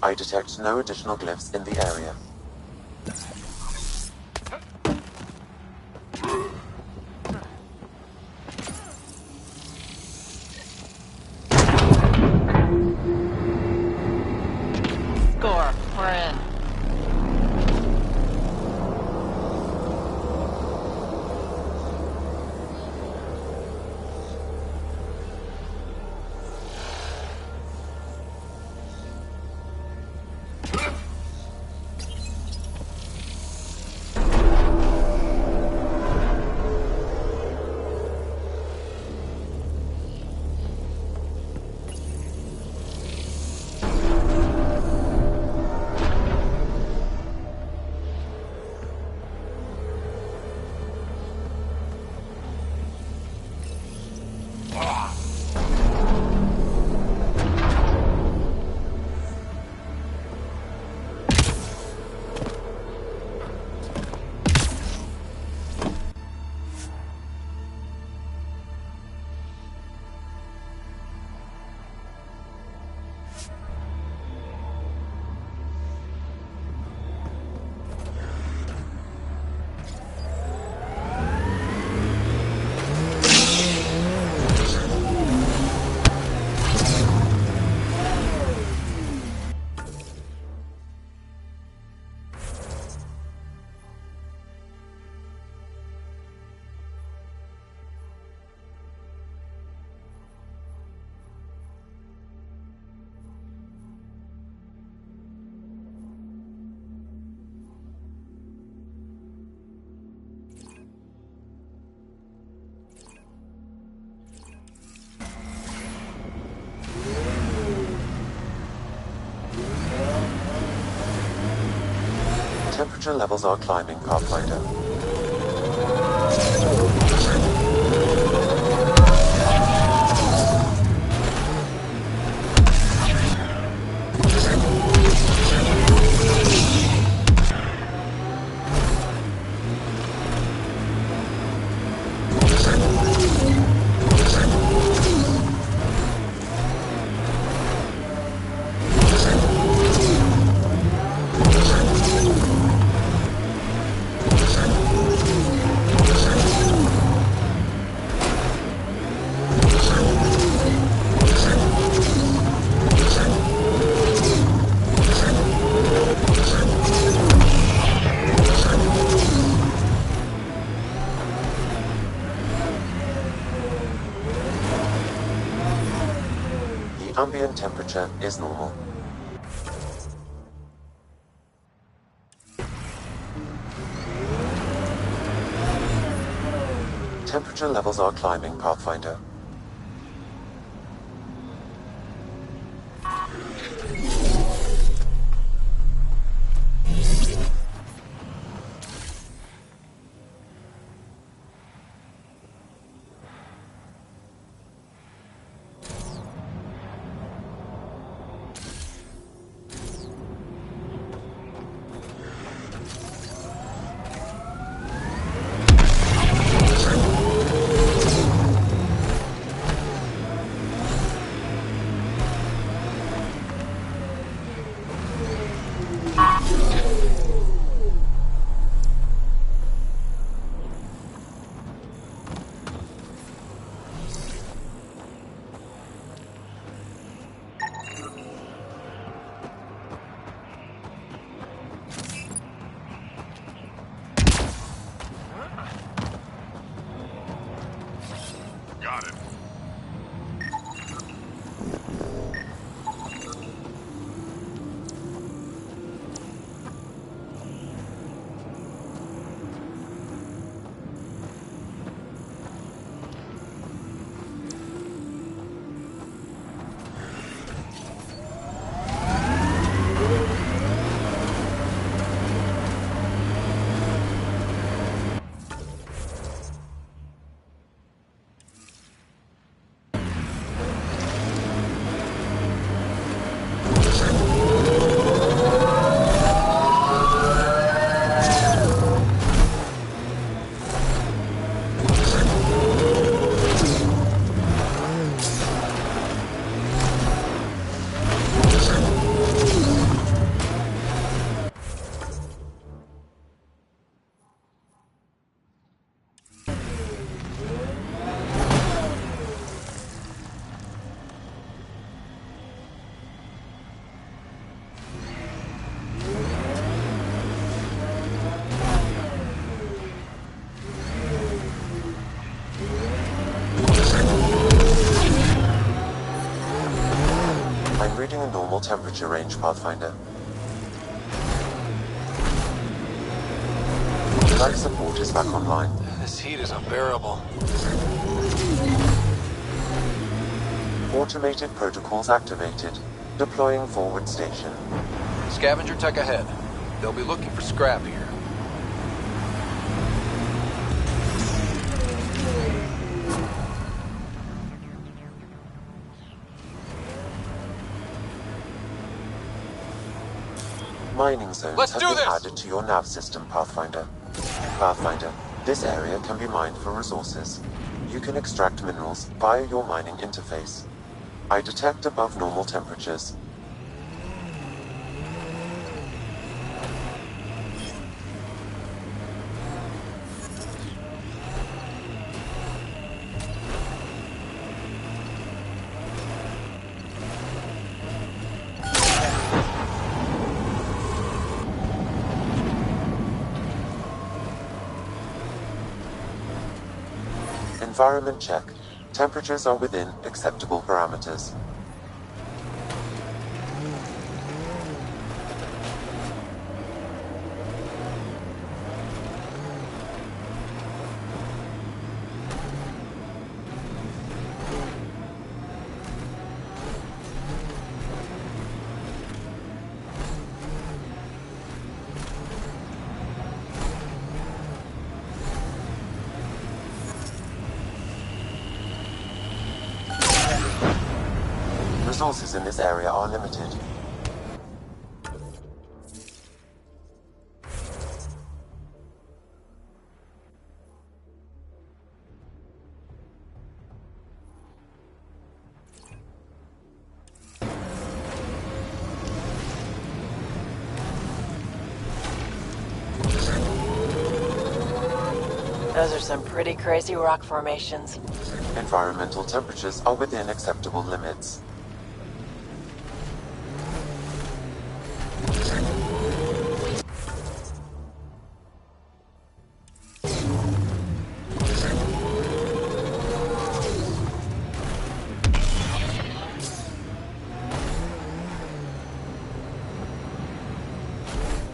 I detect no additional glyphs in the area. Score. We're in. Temperature levels are climbing, Pathfinder. Ambient temperature is normal. Temperature levels are climbing, Pathfinder. Upgrading a normal temperature range, Pathfinder. Life support is back online. This heat is unbearable. Automated protocols activated. Deploying forward station. Scavenger tech ahead. They'll be looking for scrap here. Mining zones have been added to your nav system, Pathfinder. Pathfinder, this area can be mined for resources. You can extract minerals via your mining interface. I detect above normal temperatures. Environment check. Temperatures are within acceptable parameters. Resources in this area are limited. Those are some pretty crazy rock formations. Environmental temperatures are within acceptable limits.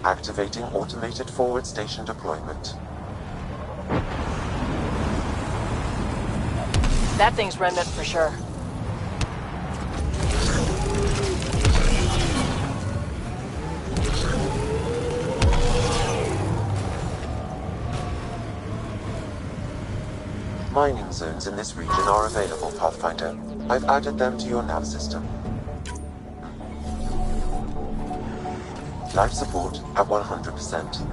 Activating automated forward station deployment. That thing's remnant for sure. Mining zones in this region are available, Pathfinder. I've added them to your nav system. Life support at 100%.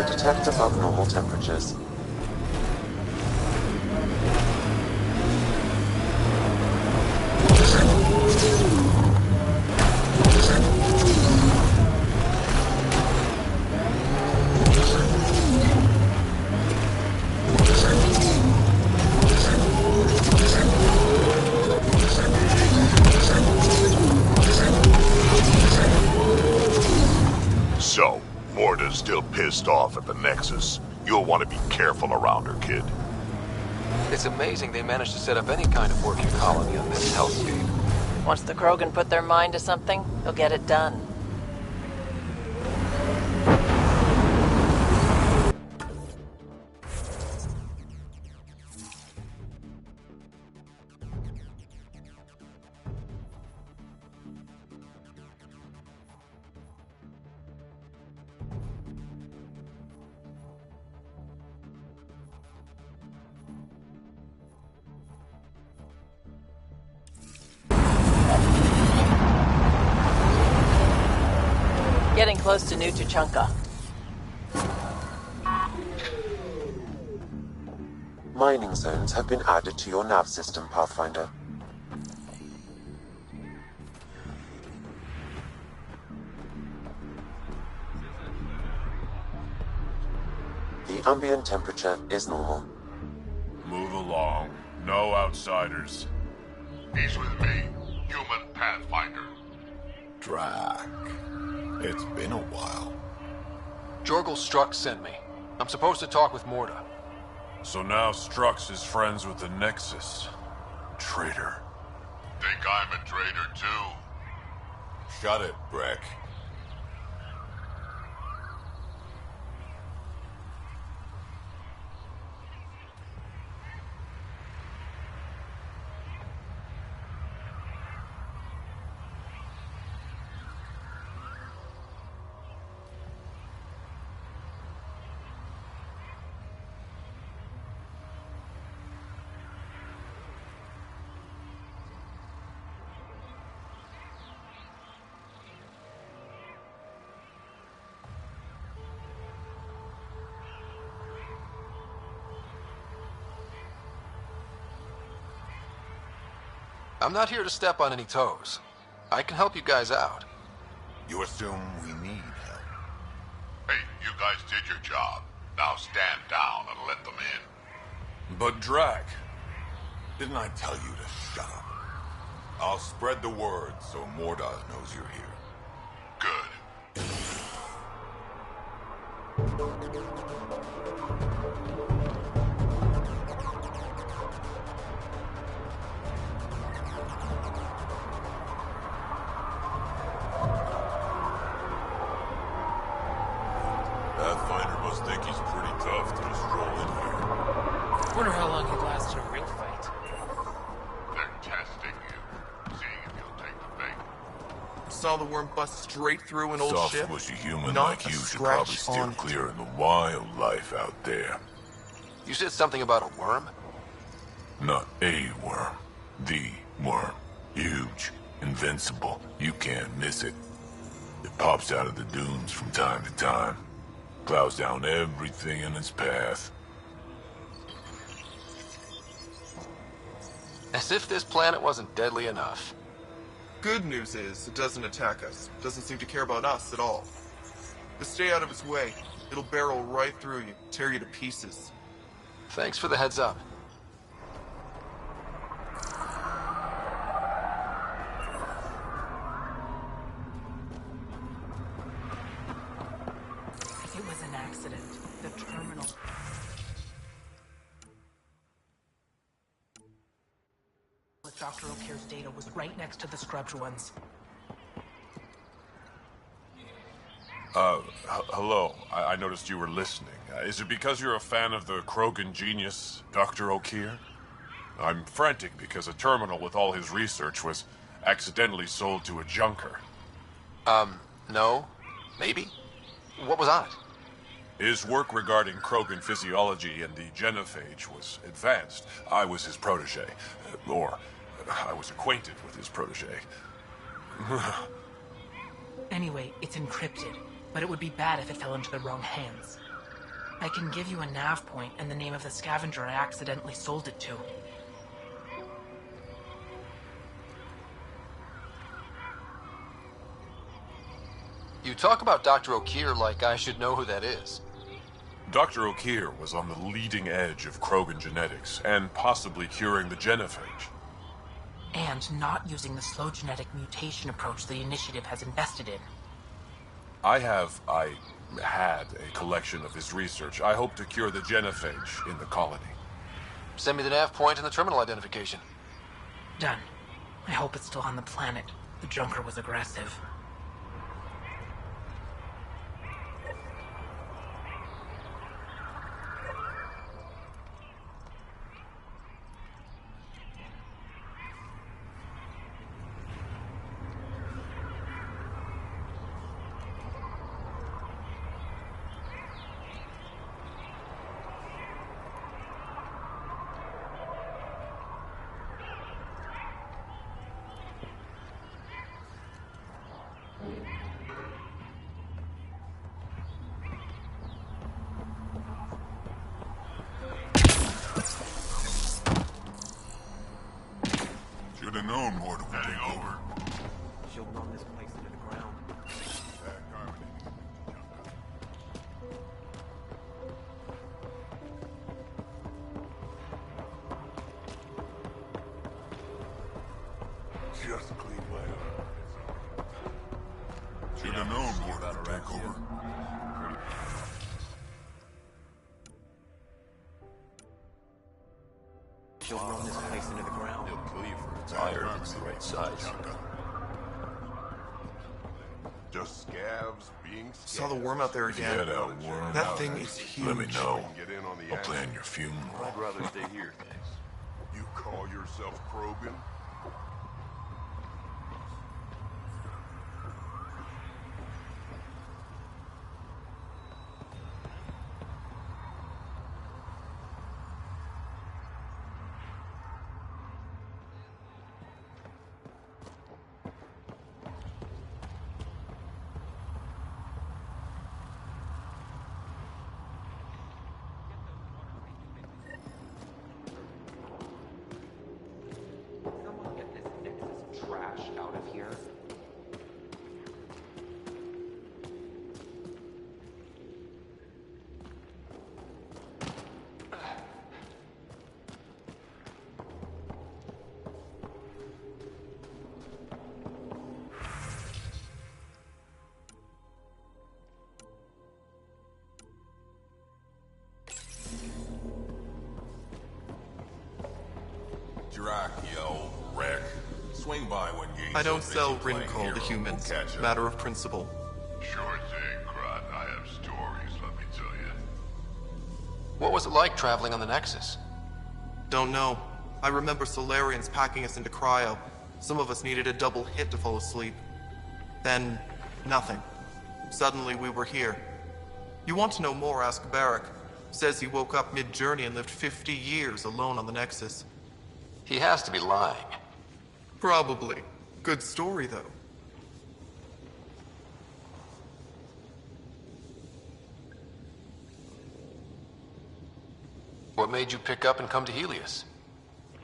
Detect above normal temperatures. So, Morta's still pissed off at the Nexus. You'll want to be careful around her, kid. It's amazing they managed to set up any kind of working colony on this hellscape. Once the Krogan put their mind to something, they'll get it done. Getting close to New Tuchanka. Mining zones have been added to your nav system, Pathfinder. The ambient temperature is normal. Move along. No outsiders. He's with me, human Pathfinder. Drac. It's been a while. Jorgel Strux sent me. I'm supposed to talk with Morda. So now Strux is friends with the Nexus. Traitor. Think I'm a traitor too? Shut it, Breck. I'm not here to step on any toes. I can help you guys out. You assume we need help? Hey, you guys did your job. Now stand down and let them in. But Drac, didn't I tell you to shut up? I'll spread the word so Morda knows you're here. Good. Pathfinder must think he's pretty tough to just roll in here. Wonder how long he'd last in a ring fight. They're testing you, seeing if you'll take the bait. Saw the worm bust straight through an old Soft, ship. squishy human Not like a you should probably scratch steer on clear of the wildlife out there. You said something about a worm? Not a worm. The worm. Huge. Invincible. You can't miss it. It pops out of the dunes from time to time. Plows down everything in its path. As if this planet wasn't deadly enough. Good news is, it doesn't attack us. Doesn't seem to care about us at all. Just stay out of its way. It'll barrel right through you, tear you to pieces. Thanks for the heads up. It was an accident. The terminal. With Dr. O'Kear's data was right next to the scrubbed ones. Hello. I noticed you were listening. Is it because you're a fan of the Krogan genius, Dr. O'Kear? I'm frantic because a terminal with all his research was accidentally sold to a junker. No. Maybe? What was on it? His work regarding Krogan physiology and the genophage was advanced. I was his protege. Or, I was acquainted with his protege. Anyway, it's encrypted, but it would be bad if it fell into the wrong hands. I can give you a nav point and the name of the scavenger I accidentally sold it to. You talk about Dr. O'Kear like I should know who that is. Dr. O'Kear was on the leading edge of Krogan genetics, and possibly curing the genophage. And not using the slow genetic mutation approach the Initiative has invested in. I had a collection of his research. I hope to cure the genophage in the colony. Send me the nav point and the terminal identification. Done. I hope it's still on the planet. The junker was aggressive. Should have known Morda would take over. She'll run this place into the ground. Just clean my arm. Should have known more about a takeover. She'll run this place into the ground. He'll kill you for its iron if it's the right size. Just scabs being scabs. Saw the worm out there again. Yeah, that worm. That thing is huge. Let me know. I'll plan your funeral. I'd rather stay here, thanks. You call yourself Krogan? Trash out of here. Drac, you old wreck. Swing by when Gates. I don't sell Rincol to humans. Matter of principle. Sure thing, Crot. I have stories, let me tell you. What was it like traveling on the Nexus? Don't know. I remember Solarians packing us into cryo. Some of us needed a double hit to fall asleep. Then, nothing. Suddenly we were here. You want to know more, ask Barrack. Says he woke up mid-journey and lived 50 years alone on the Nexus. He has to be lying. Probably. Good story, though. What made you pick up and come to Helios?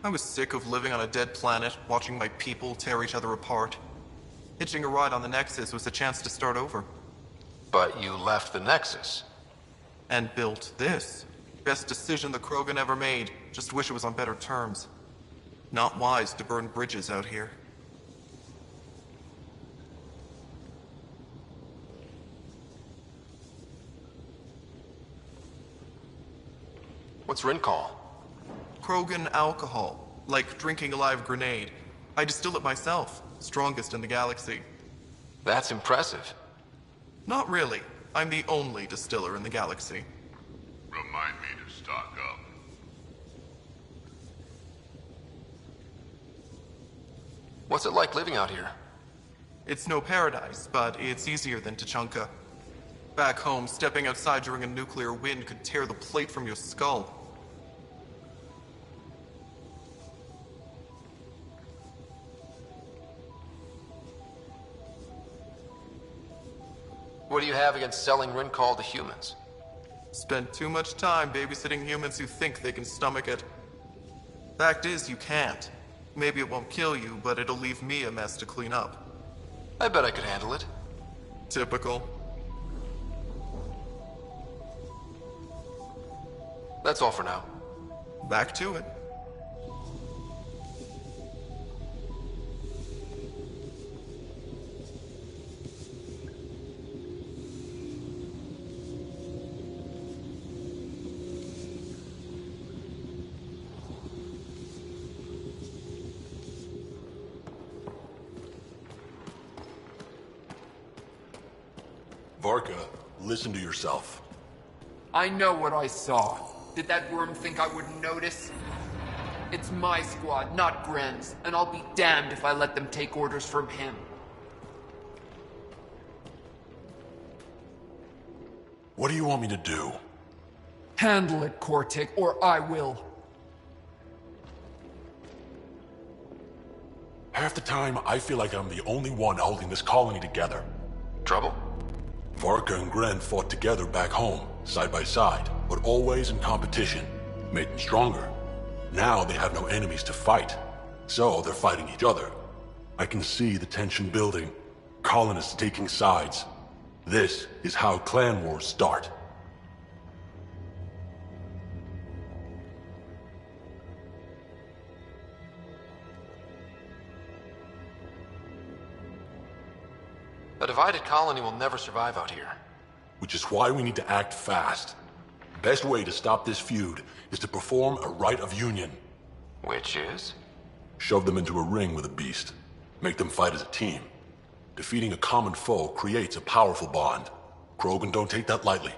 I was sick of living on a dead planet, watching my people tear each other apart. Hitching a ride on the Nexus was a chance to start over. But you left the Nexus. And built this. Best decision the Krogan ever made. Just wish it was on better terms. Not wise to burn bridges out here. What's Rincol? Krogan alcohol. Like drinking a live grenade. I distill it myself. Strongest in the galaxy. That's impressive. Not really. I'm the only distiller in the galaxy. Remind me to stock up. What's it like living out here? It's no paradise, but it's easier than Tachanka. Back home, stepping outside during a nuclear wind could tear the plate from your skull. What do you have against selling Rincol to humans? Spent too much time babysitting humans who think they can stomach it. Fact is, you can't. Maybe it won't kill you, but it'll leave me a mess to clean up. I bet I could handle it. Typical. That's all for now. Back to it. Varka, listen to yourself. I know what I saw. Did that worm think I wouldn't notice? It's my squad, not Gren's, and I'll be damned if I let them take orders from him. What do you want me to do? Handle it, Cortic, or I will. Half the time, I feel like I'm the only one holding this colony together. Trouble? Varka and Gren fought together back home, side by side, but always in competition. Made them stronger. Now they have no enemies to fight, so they're fighting each other. I can see the tension building, colonists taking sides. This is how clan wars start. A divided colony will never survive out here. Which is why we need to act fast. The best way to stop this feud is to perform a rite of union. Which is? Shove them into a ring with a beast. Make them fight as a team. Defeating a common foe creates a powerful bond. Krogan don't take that lightly.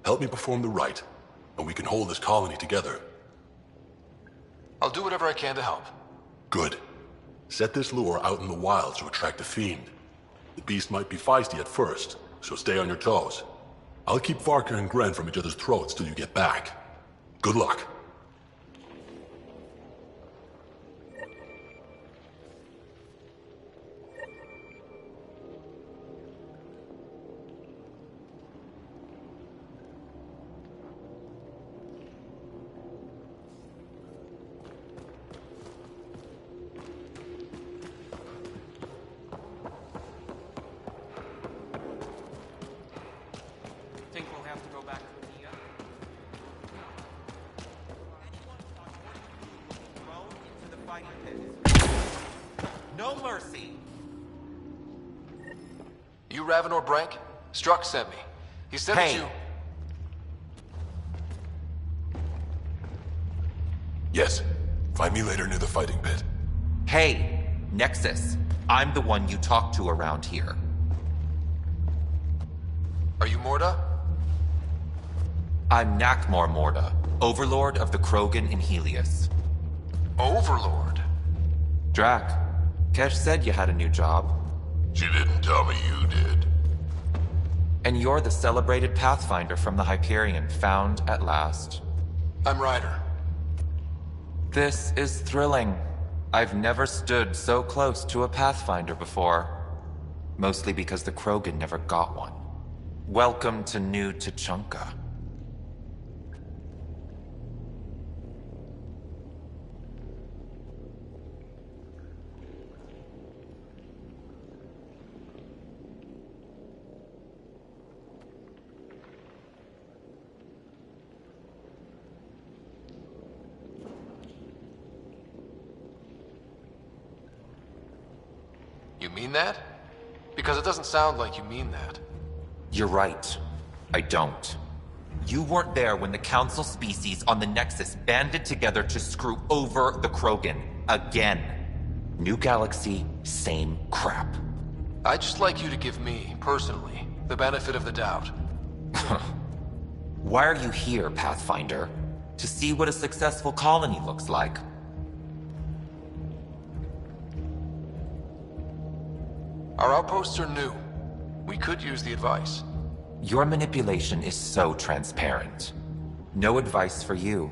Help me perform the rite, and we can hold this colony together. I'll do whatever I can to help. Good. Set this lure out in the wilds to attract a fiend. The beast might be feisty at first, so stay on your toes. I'll keep Varka and Gren from each other's throats till you get back. Good luck. No mercy. You Ravenor Brank? Struck sent me. He said that you... Yes. Find me later near the fighting pit. Hey, Nexus. I'm the one you talk to around here. Are you Morda? I'm Nakmor Morda, Overlord of the Krogan in Helios. Overlord? Drac, Kesh said you had a new job. She didn't tell me you did. And you're the celebrated Pathfinder from the Hyperion, found at last. I'm Ryder. This is thrilling. I've never stood so close to a Pathfinder before. Mostly because the Krogan never got one. Welcome to New Tuchanka. You mean that? Because it doesn't sound like you mean that. You're right. I don't. You weren't there when the Council species on the Nexus banded together to screw over the Krogan. Again. New galaxy, same crap. I'd just like you to give me, personally, the benefit of the doubt. Why are you here, Pathfinder? To see what a successful colony looks like. Our outposts are new. We could use the advice. Your manipulation is so transparent. No advice for you.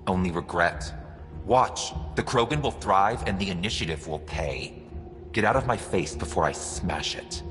Only regret. Watch. The Krogan will thrive and the initiative will pay. Get out of my face before I smash it.